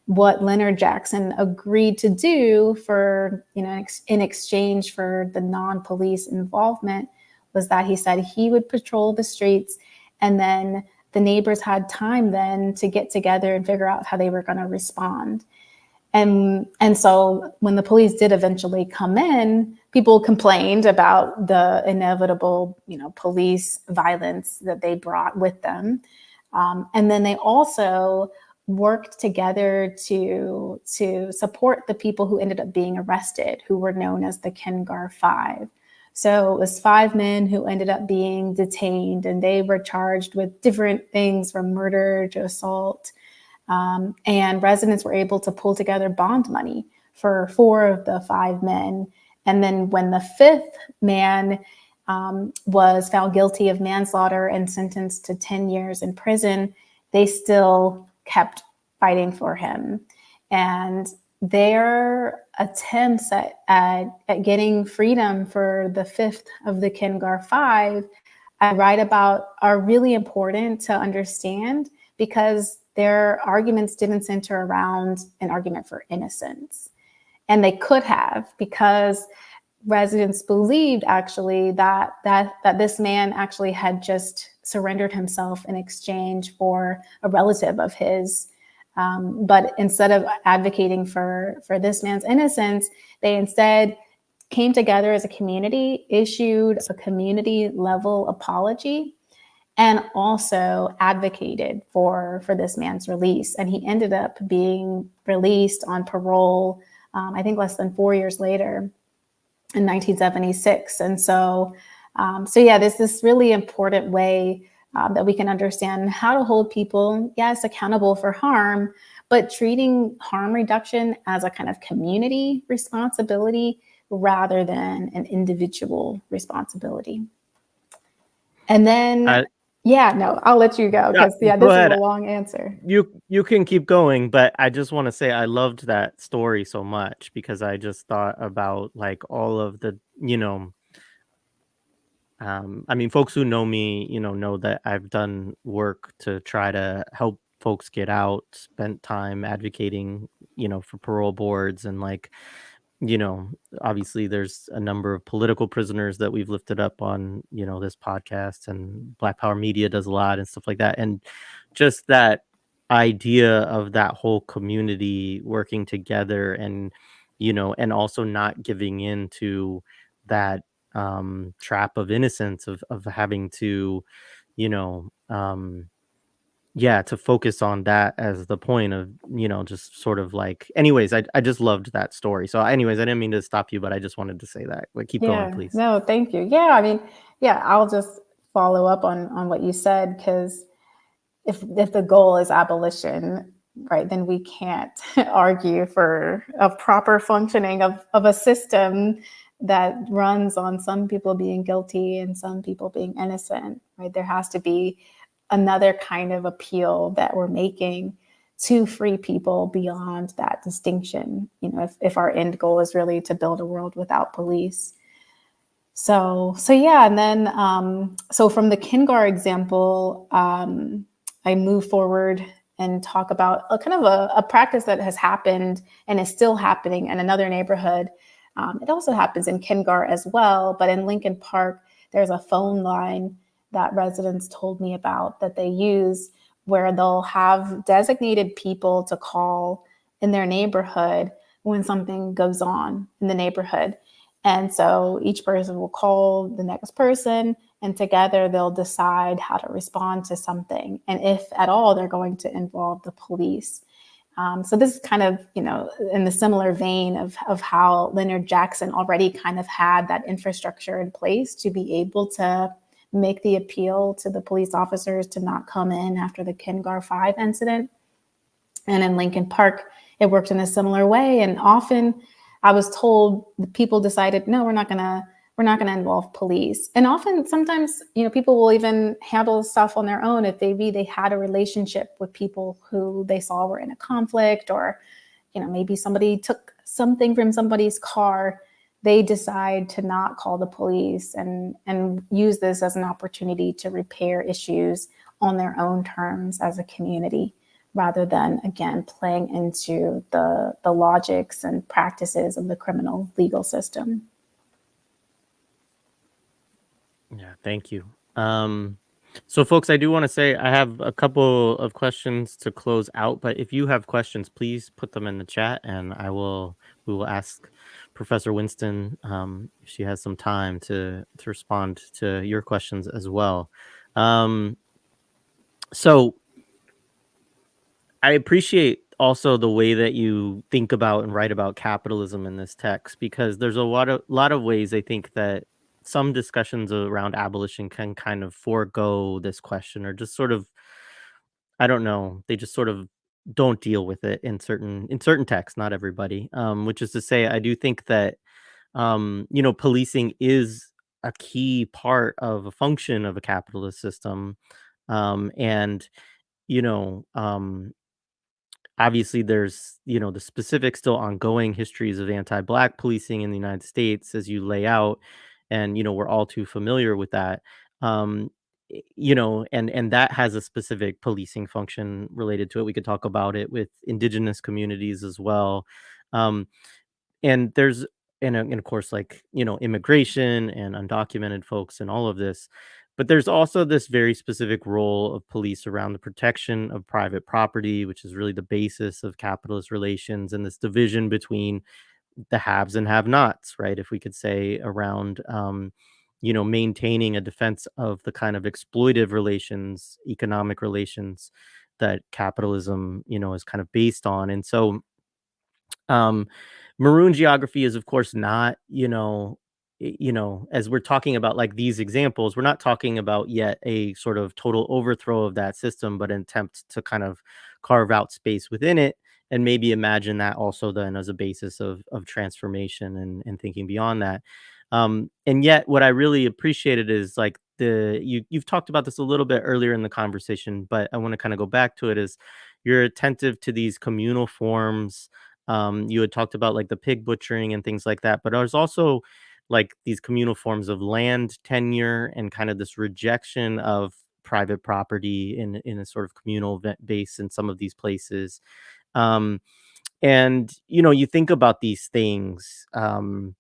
what Leonard Jackson agreed to do for, in exchange for the non-police involvement was that he said he would patrol the streets, and then the neighbors had time then to get together and figure out how they were going to respond. And so when the police did eventually come in, people complained about the inevitable, police violence that they brought with them. And then they also worked together to support the people who ended up being arrested, who were known as the Kingar Five. So it was 5 men who ended up being detained, and they were charged with different things from murder to assault. And residents were able to pull together bond money for 4 of the 5 men. And then when the 5th man was found guilty of manslaughter and sentenced to 10 years in prison, they still kept fighting for him. And their attempts at getting freedom for the 5th of the Kingar Five, I write about, are really important to understand because their arguments didn't center around an argument for innocence. And they could have, because residents believed actually that this man actually had just surrendered himself in exchange for a relative of his. But instead of advocating for this man's innocence, they instead came together as a community, issued a community level apology, and also advocated for this man's release. And he ended up being released on parole, I think less than 4 years later in 1976. And so yeah, there's this really important way that we can understand how to hold people, yes, accountable for harm, but treating harm reduction as a kind of community responsibility rather than an individual responsibility. And then, I'll let you go because this is a long answer. You can keep going, but I just want to say I loved that story so much because I just thought about like all of the, I mean, folks who know me, know that I've done work to try to help folks get out, spent time advocating, for parole boards and like, obviously there's a number of political prisoners that we've lifted up on, this podcast, and Black Power Media does a lot and stuff like that. And just that idea of that whole community working together and, and also not giving in to that trap of innocence of having to, you know, um, to focus on that as the point of, just sort of like, anyways, I just loved that story. So anyways, I didn't mean to stop you, but I just wanted to say that. Like, keep going, please. No, thank you. Yeah, I mean, I'll just follow up on what you said, because if the goal is abolition, right, then we can't argue for a proper functioning of a system that runs on some people being guilty and some people being innocent, right? There has to be another kind of appeal that we're making to free people beyond that distinction, if our end goal is really to build a world without police. So yeah, and then so from the Kingar example, I move forward and talk about a kind of a practice that has happened and is still happening in another neighborhood. It also happens in Kingar as well, but in Lincoln Park, there's a phone line that residents told me about that they use, where they'll have designated people to call in their neighborhood when something goes on in the neighborhood. And so each person will call the next person, and together they'll decide how to respond to something, and if at all they're going to involve the police. So this is kind of, in the similar vein of how Leonard Jackson already kind of had that infrastructure in place to be able to make the appeal to the police officers to not come in after the Kingar 5 incident. And in Lincoln Park, it worked in a similar way. And often I was told the people decided, no, we're not gonna involve police. And often, sometimes, people will even handle stuff on their own if maybe they had a relationship with people who they saw were in a conflict, or, maybe somebody took something from somebody's car. They decide to not call the police and use this as an opportunity to repair issues on their own terms as a community, rather than, again, playing into the logics and practices of the criminal legal system. Yeah, thank you. So folks, I do want to say I have a couple of questions to close out, but if you have questions, please put them in the chat and we will ask Professor Winston if she has some time to respond to your questions as well. So I appreciate also the way that you think about and write about capitalism in this text, because there's a lot of ways I think that some discussions around abolition can kind of forego this question, or just sort of, I don't know, they just sort of don't deal with it in certain texts, not everybody. Which is to say, I do think that policing is a key part of a function of a capitalist system. And you know, obviously there's the specific still ongoing histories of anti-black policing in the United States, as you lay out, and we're all too familiar with that. um and that has a specific policing function related to it. We could talk about it with indigenous communities as well. um and there's and of course, like, immigration and undocumented folks and all of this. But there's also this very specific role of police around the protection of private property, which is really the basis of capitalist relations, and this division between the haves and have-nots, right? If we could say, around maintaining a defense of the kind of exploitive relations, economic relations that capitalism, is kind of based on. And so um, Maroon geography is, of course, not, as we're talking about like these examples, we're not talking about yet a sort of total overthrow of that system, but an attempt to kind of carve out space within it, and maybe imagine that also then as a basis of transformation and thinking beyond that. And yet, what I really appreciated is like you've talked about this a little bit earlier in the conversation, but I want to kind of go back to it. Is you're attentive to these communal forms. You had talked about like the pig butchering and things like that, but there's also like these communal forms of land tenure and kind of this rejection of private property in a sort of communal base in some of these places. Um, and you think about these things,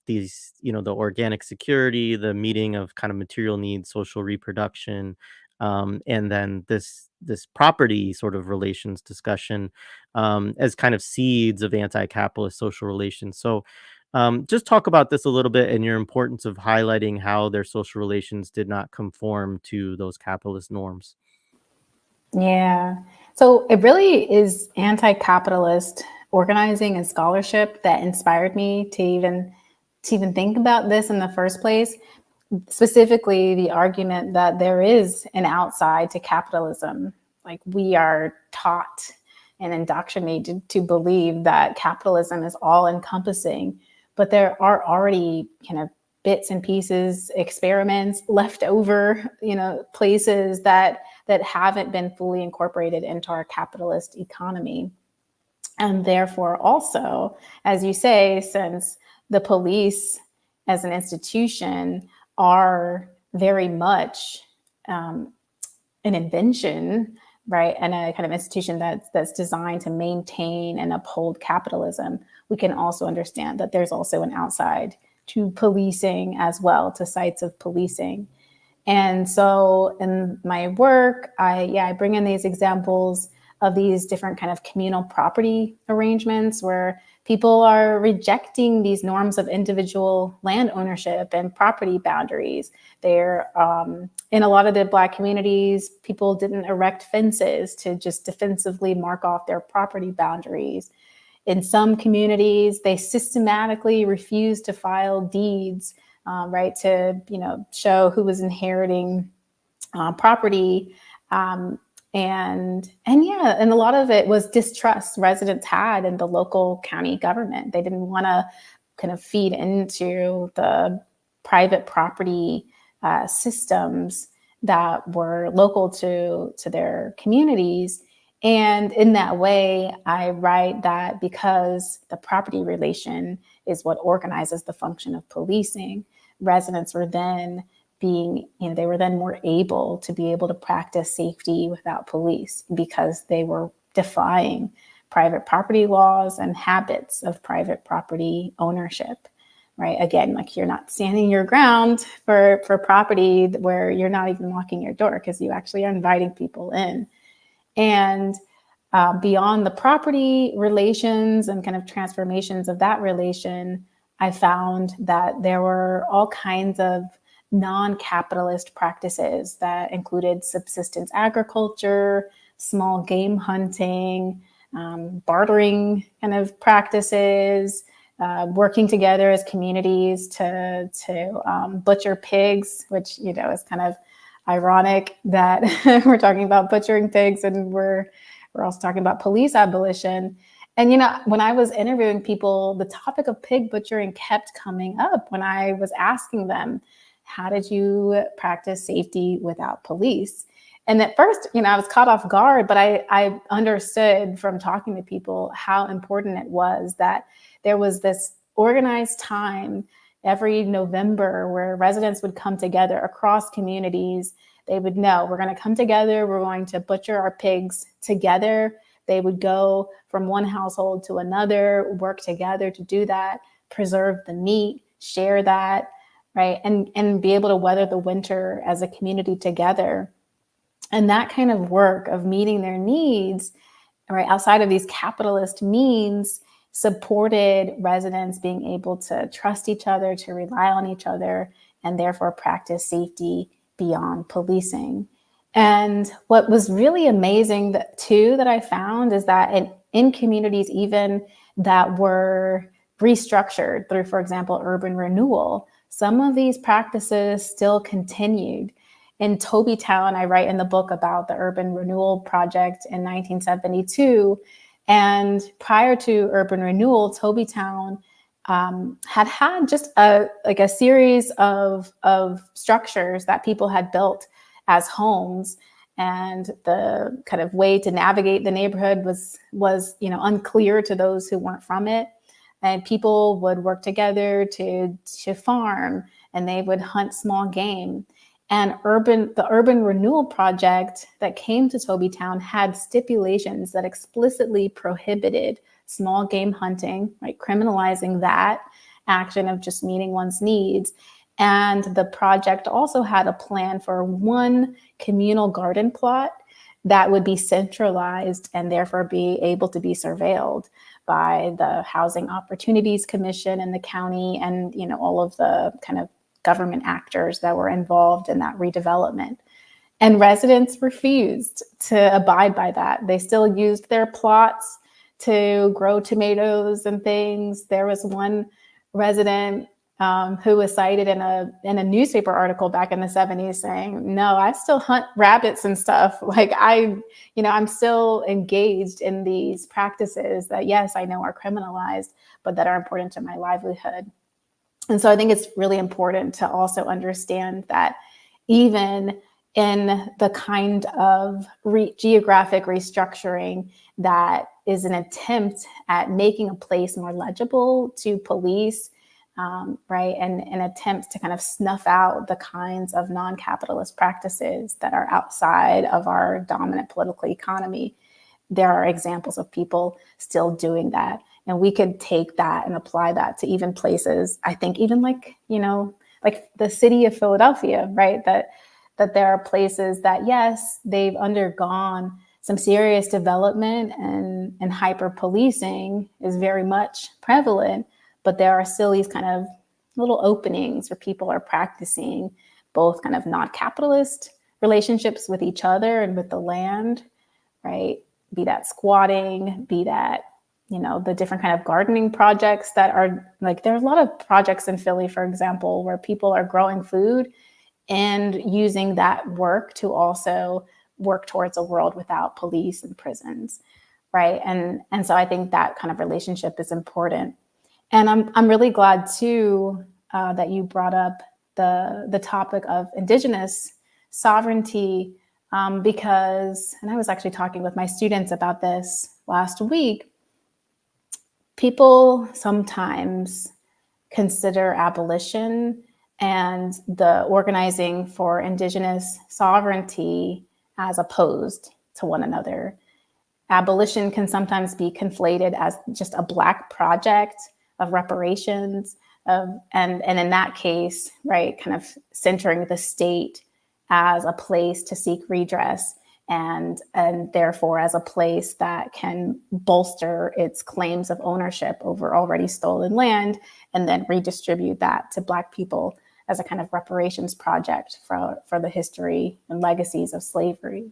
these, the organic security, the meeting of kind of material needs, social reproduction, and then this property sort of relations discussion, as kind of seeds of anti-capitalist social relations. So just talk about this a little bit, and your importance of highlighting how their social relations did not conform to those capitalist norms. Yeah. So it really is anti-capitalist organizing and scholarship that inspired me to even think about this in the first place. Specifically, the argument that there is an outside to capitalism. Like, we are taught and indoctrinated to believe that capitalism is all encompassing, but there are already kind of bits and pieces, experiments left over, places that haven't been fully incorporated into our capitalist economy. And therefore, also, as you say, since the police as an institution are very much an invention right, and a kind of institution that's designed to maintain and uphold capitalism, we can also understand that there's also an outside to policing as well, to sites of policing. And so in my work, I bring in these examples of these different kind of communal property arrangements where people are rejecting these norms of individual land ownership and property boundaries. They're in a lot of the Black communities, people didn't erect fences to just defensively mark off their property boundaries. In some communities, they systematically refuse to file deeds, right, to show who was inheriting property. And a lot of it was distrust residents had in the local county government. They didn't want to kind of feed into the private property systems that were local to their communities. And in that way, I write that because the property relation is what organizes the function of policing, residents were then they were then more able to practice safety without police because they were defying private property laws and habits of private property ownership, right? Again, like you're not standing your ground for property where you're not even locking your door because you actually are inviting people in. And beyond the property relations and kind of transformations of that relation, I found that there were all kinds of non-capitalist practices that included subsistence agriculture, small game hunting, bartering kind of practices, working together as communities to butcher pigs, which is kind of ironic that we're talking about butchering pigs and we're also talking about police abolition. And when I was interviewing people, the topic of pig butchering kept coming up when I was asking them, how did you practice safety without police? And at first, I was caught off guard, but I understood from talking to people how important it was that there was this organized time every November where residents would come together across communities. They would know we're going to come together. We're going to butcher our pigs together. They would go from one household to another, work together to do that, preserve the meat, share that, right? And be able to weather the winter as a community together. And that kind of work of meeting their needs, right, outside of these capitalist means, supported residents being able to trust each other, to rely on each other, and therefore practice safety beyond policing. And what was really amazing that I found is that in communities even that were restructured through, for example, urban renewal, some of these practices still continued. In Tobytown, I write in the book about the urban renewal project in 1972. And prior to urban renewal, Tobytown had just a series of structures that people had built as homes, and the kind of way to navigate the neighborhood was unclear to those who weren't from it. And people would work together to farm, and they would hunt small game. And the urban renewal project that came to Tobytown had stipulations that explicitly prohibited small game hunting, right? Criminalizing that action of just meeting one's needs. And the project also had a plan for one communal garden plot that would be centralized and therefore be able to be surveilled by the Housing Opportunities Commission in the county and all of the kind of government actors that were involved in that redevelopment. And residents refused to abide by that. They still used their plots to grow tomatoes and things. There was one resident who was cited in a newspaper article back in the 70s saying, no, I still hunt rabbits and stuff. Like I'm still engaged in these practices that, yes, I know are criminalized, but that are important to my livelihood. And so I think it's really important to also understand that even in the kind of geographic restructuring that is an attempt at making a place more legible to police, right? And attempts to kind of snuff out the kinds of non-capitalist practices that are outside of our dominant political economy. There are examples of people still doing that. And we could take that and apply that to even places, I think even like, like the city of Philadelphia, right? That there are places that, yes, they've undergone some serious development and hyper policing is very much prevalent, but there are still these kind of little openings where people are practicing both kind of non-capitalist relationships with each other and with the land, right? Be that squatting, be that, the different kind of gardening projects that are like, there's a lot of projects in Philly, for example, where people are growing food and using that work to also work towards a world without police and prisons, right? And so I think that kind of relationship is important. And I'm really glad too that you brought up the topic of Indigenous sovereignty, because, and I was actually talking with my students about this last week, people sometimes consider abolition and the organizing for Indigenous sovereignty as opposed to one another. Abolition can sometimes be conflated as just a Black project of reparations, and in that case, right, kind of centering the state as a place to seek redress and therefore as a place that can bolster its claims of ownership over already stolen land and then redistribute that to Black people as a kind of reparations project for the history and legacies of slavery,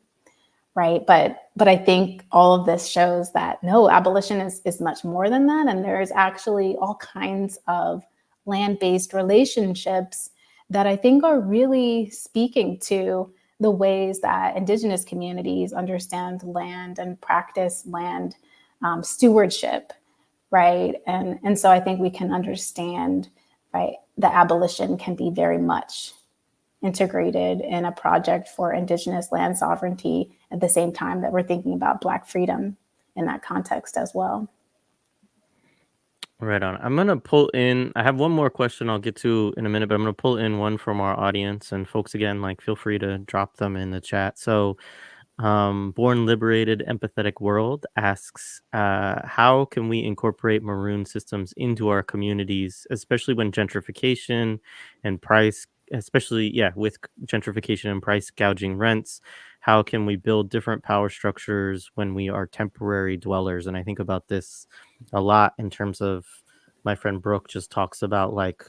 right? But I think all of this shows that no, abolition is much more than that, and there is actually all kinds of land-based relationships that I think are really speaking to the ways that Indigenous communities understand land and practice land stewardship, right? And so I think we can understand, right, the abolition can be very much integrated in a project for Indigenous land sovereignty at the same time that we're thinking about Black freedom in that context as well. Right on. I'm gonna pull in. I have one more question I'll get to in a minute, but I'm gonna pull in one from our audience and folks again. Like, feel free to drop them in the chat. So, Born Liberated Empathetic World asks, how can we incorporate maroon systems into our communities, especially when gentrification and price, especially, yeah, with gentrification and price gouging rents? How can we build different power structures when we are temporary dwellers? And I think about this a lot in terms of my friend Brooke just talks about like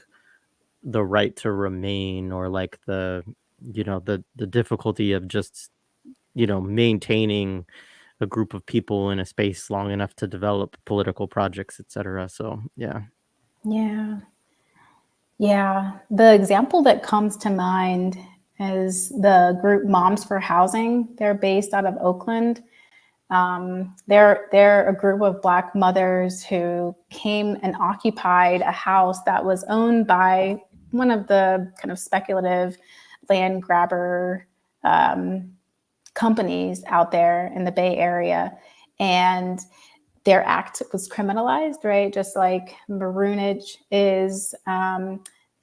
the right to remain or like the difficulty of just maintaining a group of people in a space long enough to develop political projects, etc. So, yeah. Yeah. Yeah. The example that comes to mind is the group Moms for Housing. They're based out of Oakland. They're a group of Black mothers who came and occupied a house that was owned by one of the kind of speculative land grabber companies out there in the Bay Area. And their act was criminalized, right? Just like marronage is.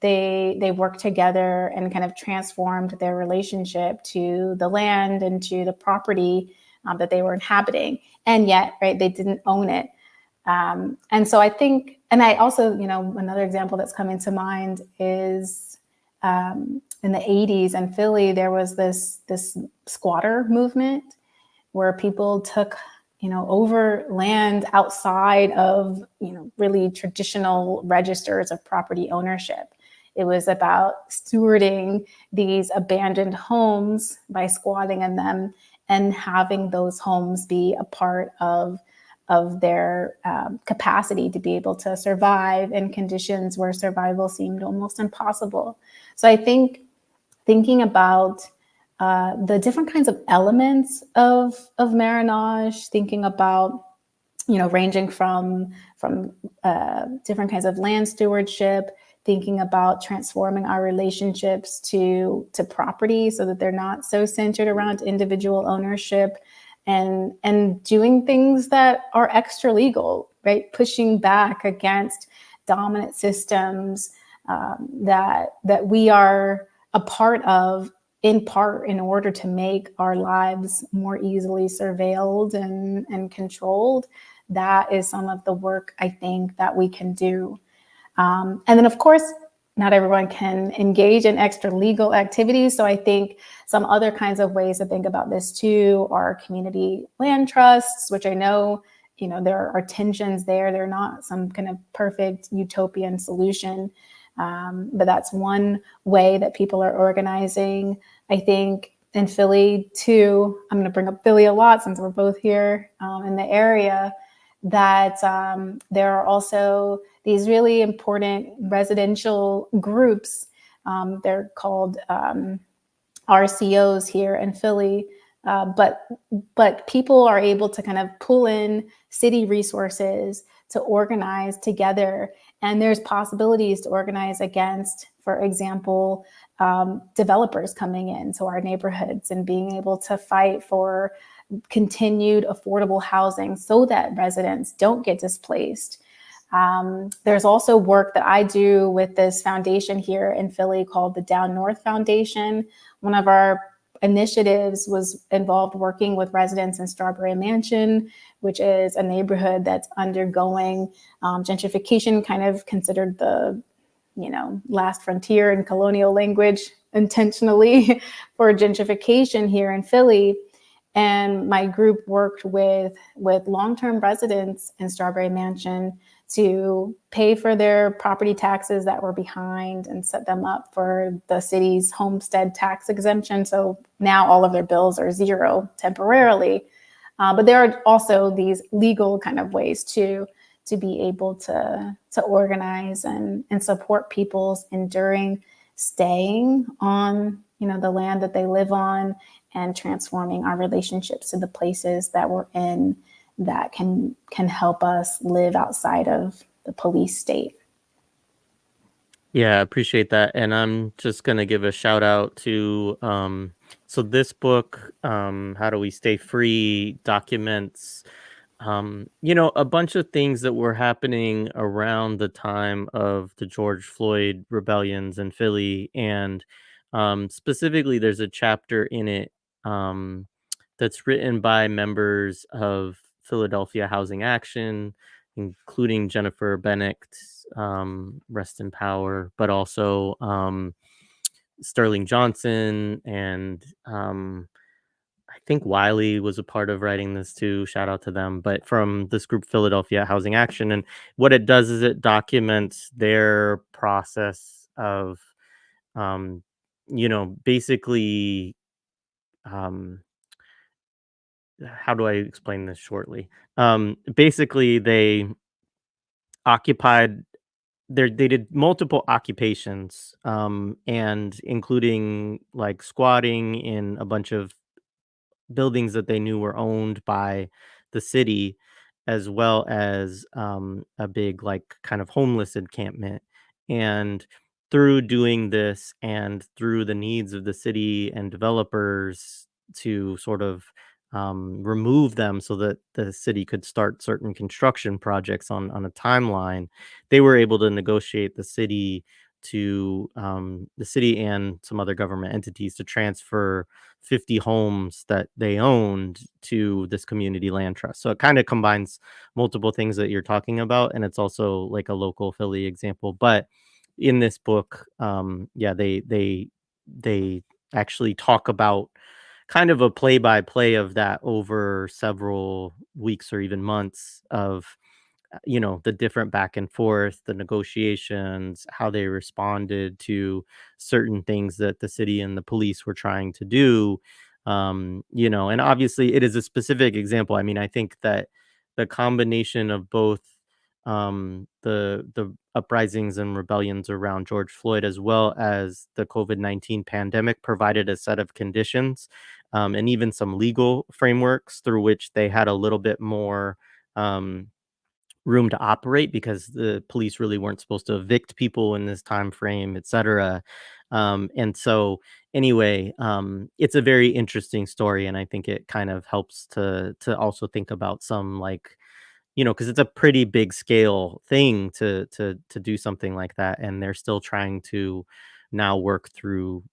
They worked together and kind of transformed their relationship to the land and to the property that they were inhabiting. And yet, right, they didn't own it. And so I think, and I also, another example that's coming to mind is in the 80s in Philly, there was this squatter movement where people took over land outside of, really traditional registers of property ownership. It was about stewarding these abandoned homes by squatting in them and having those homes be a part of their capacity to be able to survive in conditions where survival seemed almost impossible. So I think thinking about the different kinds of elements of marronage, thinking about, ranging from different kinds of land stewardship, thinking about transforming our relationships to property so that they're not so centered around individual ownership, and doing things that are extra legal, right? Pushing back against dominant systems that we are a part of, in part in order to make our lives more easily surveilled and controlled. That is some of the work I think that we can do. And then, of course, not everyone can engage in extra legal activities. So I think some other kinds of ways to think about this too are community land trusts, which I know, there are tensions there. They're not some kind of perfect utopian solution. But that's one way that people are organizing. I think in Philly too, I'm going to bring up Philly a lot since we're both here in the area, that there are also these really important residential groups. They're called RCOs here in Philly. But people are able to kind of pull in city resources to organize together. And there's possibilities to organize against, for example, developers coming into our neighborhoods and being able to fight for continued affordable housing so that residents don't get displaced. There's also work that I do with this foundation here in Philly called the Down North Foundation. One of our initiatives was involved working with residents in Strawberry Mansion, which is a neighborhood that's undergoing gentrification, kind of considered the last frontier in colonial language intentionally for gentrification here in Philly. And my group worked with long-term residents in Strawberry Mansion to pay for their property taxes that were behind and set them up for the city's homestead tax exemption. So now all of their bills are zero temporarily. But there are also these legal kind of ways to be able to organize and support people's enduring staying on the land that they live on, and transforming our relationships to the places that we're in that can help us live outside of the police state. Yeah, I appreciate that. And I'm just gonna give a shout out to so this book, How Do We Stay Free, documents a bunch of things that were happening around the time of the George Floyd rebellions in Philly. And specifically, there's a chapter in it um, that's written by members of Philadelphia Housing Action, including Jennifer Bennett, rest in power, but also Sterling Johnson and I think Wiley was a part of writing this too. Shout out to them. But from this group, Philadelphia Housing Action, and what it does is it documents their process of, um, basically, um, how do I explain this shortly? Basically, they occupied. They did multiple occupations, and including like squatting in a bunch of buildings that they knew were owned by the city, as well as a big, like, kind of homeless encampment. And through doing this and through the needs of the city and developers to sort of remove them so that the city could start certain construction projects on a timeline, they were able to negotiate the city and some other government entities to transfer 50 homes that they owned to this community land trust. So it kind of combines multiple things that you're talking about, and it's also like a local Philly example. But in this book, yeah, they actually talk about kind of a play by play of that over several weeks or even months of the different back and forth, the negotiations, how they responded to certain things that the city and the police were trying to do. And obviously it is a specific example. I mean, I think that the combination of both the uprisings and rebellions around George Floyd, as well as the COVID-19 pandemic, provided a set of conditions, and even some legal frameworks through which they had a little bit more um, room to operate, because the police really weren't supposed to evict people in this time frame, et cetera. And so anyway, it's a very interesting story, and I think it kind of helps to also think about some, like, because it's a pretty big scale thing to do something like that, and they're still trying to now work through,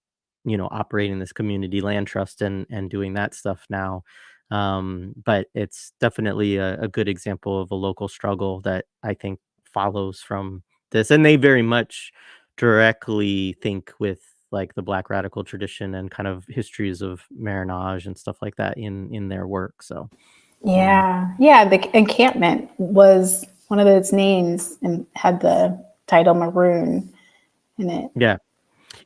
operating this community land trust and doing that stuff now. But it's definitely a good example of a local struggle that I think follows from this, and they very much directly think with like the Black radical tradition and kind of histories of marronage and stuff like that in their work. So, um, Yeah. Yeah. The encampment was one of its names and had the title Maroon in it. yeah.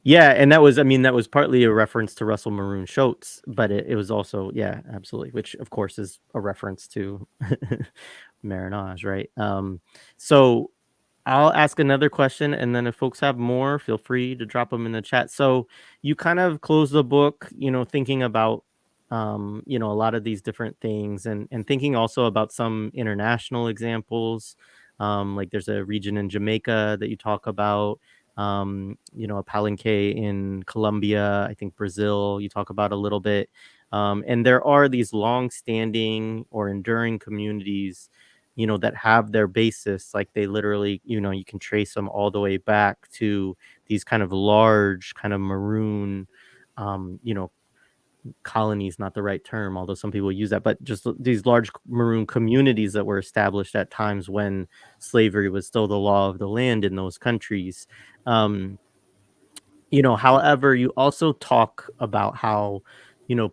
Yeah, and that was, I mean, that was partly a reference to Russell Maroon Shoatz, but it was also, yeah, absolutely, which of course is a reference to marronage, right? So I'll ask another question, and then if folks have more, feel free to drop them in the chat. So you kind of close the book, thinking about, a lot of these different things, and thinking also about some international examples. Like there's a region in Jamaica that you talk about, a palenque in Colombia, I think Brazil, you talk about a little bit. And there are these long-standing or enduring communities, that have their basis, like they literally, you can trace them all the way back to these kind of large, kind of maroon, colonies, not the right term, although some people use that, but just these large maroon communities that were established at times when slavery was still the law of the land in those countries. Um, However, you also talk about how,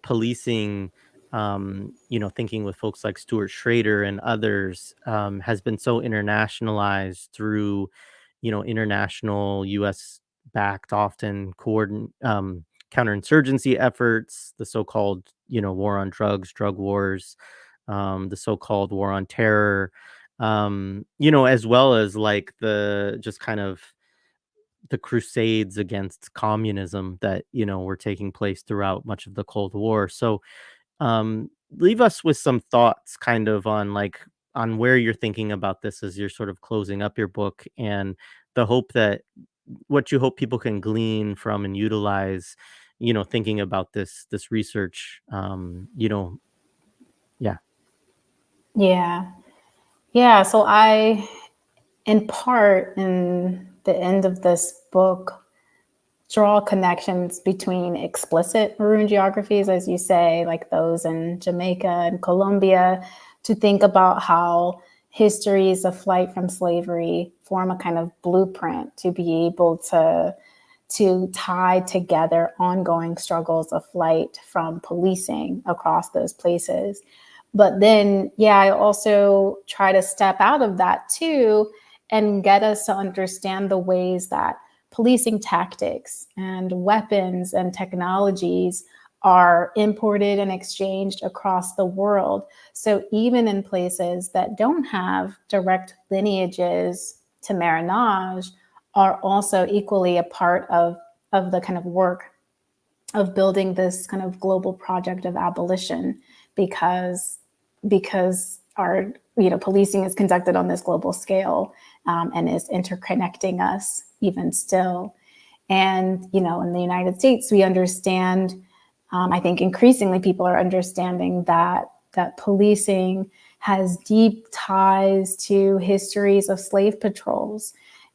policing, thinking with folks like Stuart Schrader and others, has been so internationalized through, international US backed, often counterinsurgency efforts, the so-called, war on drugs, drug wars, the so-called war on terror, as well as like the just kind of the crusades against communism that, were taking place throughout much of the Cold War. So, leave us with some thoughts kind of on like on where you're thinking about this as you're sort of closing up your book, and the hope that what you hope people can glean from and utilize, thinking about this research. Yeah. Yeah. Yeah. So I, in part, in the end of this book, draw connections between explicit maroon geographies, as you say, like those in Jamaica and Colombia, to think about how histories of flight from slavery form a kind of blueprint to be able to tie together ongoing struggles of flight from policing across those places. But then, yeah, I also try to step out of that too and get us to understand the ways that policing tactics and weapons and technologies are imported and exchanged across the world. So even in places that don't have direct lineages to marronage, are also equally a part of the kind of work of building this kind of global project of abolition, because our policing is conducted on this global scale, and is interconnecting us even still. And in the United States, we understand. I think increasingly people are understanding that policing has deep ties to histories of slave patrols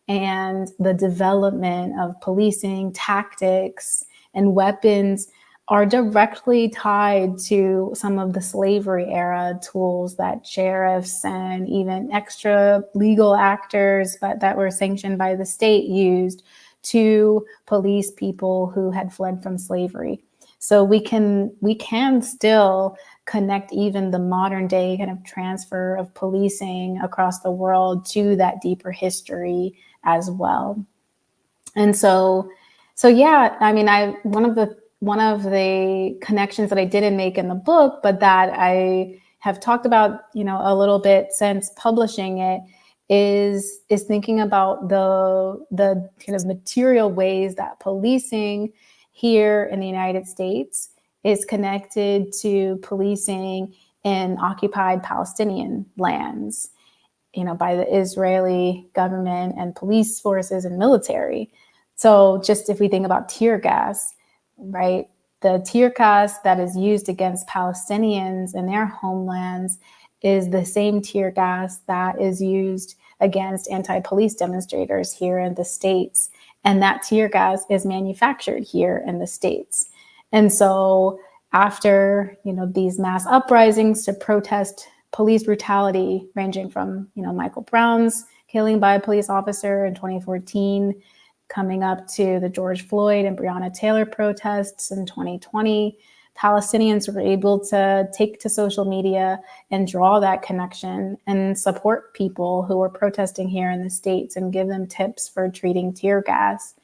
and the development of policing tactics and weapons are directly tied to some of the slavery era tools that sheriffs and even extra legal actors, but that were sanctioned by the state, used to police people who had fled from slavery. So we can still connect even the modern day kind of transfer of policing across the world to that deeper history as well. And so yeah, I mean, one of the connections that I didn't make in the book, but that I have talked about, a little bit since publishing it, is thinking about the kind of material ways that policing here in the United States is connected to policing in occupied Palestinian lands, by the Israeli government and police forces and military. So just if we think about tear gas, right? The tear gas that is used against Palestinians in their homelands is the same tear gas that is used against anti-police demonstrators here in the States. And that tear gas is manufactured here in the States. And so after, these mass uprisings to protest police brutality, ranging from, Michael Brown's killing by a police officer in 2014, coming up to the George Floyd and Breonna Taylor protests in 2020, Palestinians were able to take to social media and draw that connection and support people who were protesting here in the States and give them tips for treating tear gas.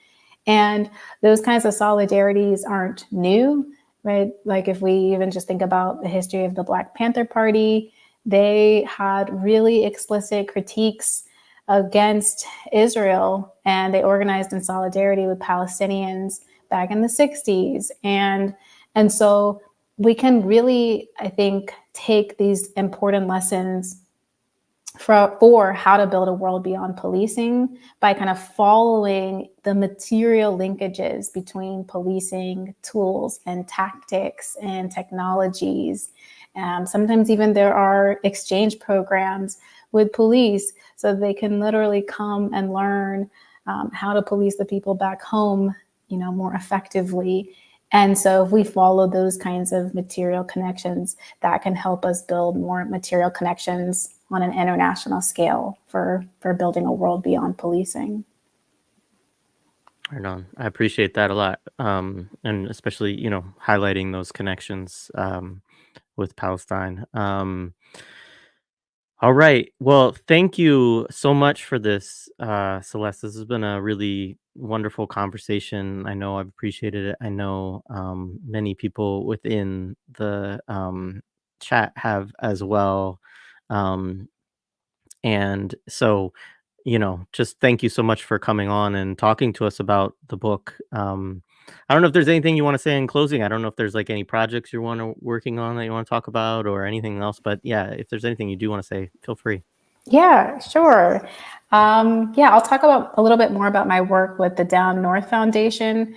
And those kinds of solidarities aren't new, right? Like if we even just think about the history of the Black Panther Party, they had really explicit critiques against Israel, and they organized in solidarity with Palestinians back in the 60s. And so we can really, I think, take these important lessons for how to build a world beyond policing by kind of following the material linkages between policing tools and tactics and technologies. Sometimes even there are exchange programs with police so they can literally come and learn how to police the people back home, more effectively. And so if we follow those kinds of material connections, that can help us build more material connections on an international scale for building a world beyond policing. Right on. I appreciate that a lot. And especially, highlighting those connections with Palestine. All right. Well, thank you so much for this, Celeste. This has been a really wonderful conversation. I know I've appreciated it. I know many people within the chat have as well. Um, and so, just thank you so much for coming on and talking to us about the book. I don't know if there's anything you want to say in closing. I don't know if there's like any projects you're working on that you want to talk about or anything else. But yeah, if there's anything you do want to say, feel free. Yeah, sure. I'll talk about a little bit more about my work with the Down North Foundation.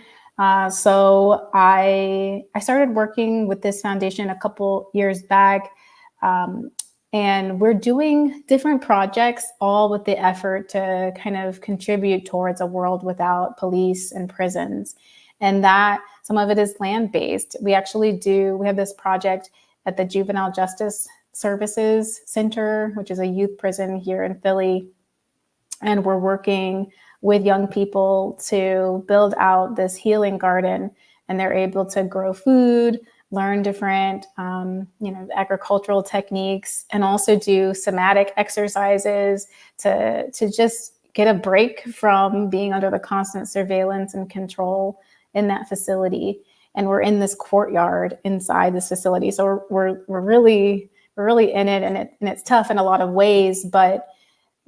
So I started working with this foundation a couple years back, and we're doing different projects, all with the effort to kind of contribute towards a world without police and prisons. And that some of it is land-based. We have this project at the Juvenile Justice Services Center, which is a youth prison here in Philly. And we're working with young people to build out this healing garden, and they're able to grow food, learn different, agricultural techniques, and also do somatic exercises to just get a break from being under the constant surveillance and control in that facility. And we're in this courtyard inside this facility, so we're really in it, and it's tough in a lot of ways. But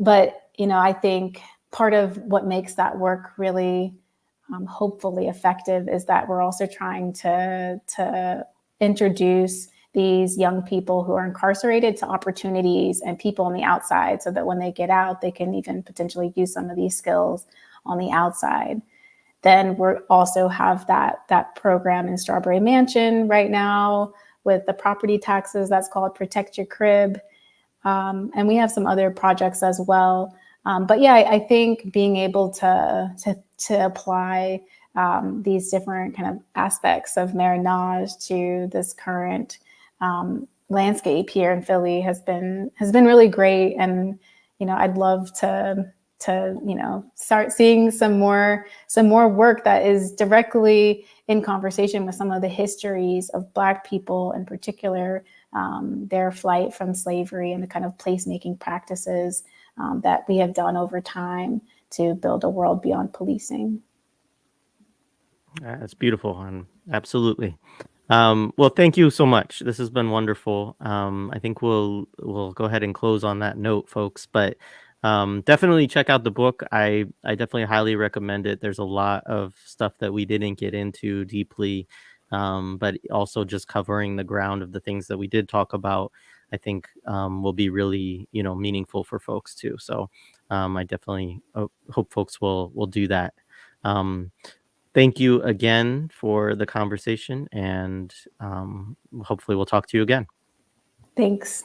I think part of what makes that work really hopefully effective is that we're also trying to introduce these young people who are incarcerated to opportunities and people on the outside, so that when they get out, they can even potentially use some of these skills on the outside. Then we also have that program in Strawberry Mansion right now with the property taxes that's called Protect Your Crib. And we have some other projects as well. But yeah, I think being able to apply these different kind of aspects of marronage to this current landscape here in Philly has been really great. And I'd love to start seeing some more work that is directly in conversation with some of the histories of Black people, in particular, their flight from slavery and the kind of placemaking practices that we have done over time to build a world beyond policing. That's beautiful, and absolutely. Well, thank you so much. This has been wonderful. I think we'll go ahead and close on that note, folks. But definitely check out the book. I definitely highly recommend it. There's a lot of stuff that we didn't get into deeply, but also just covering the ground of the things that we did talk about, I think will be really meaningful for folks too. So I definitely hope folks will do that. Thank you again for the conversation, and hopefully we'll talk to you again. Thanks.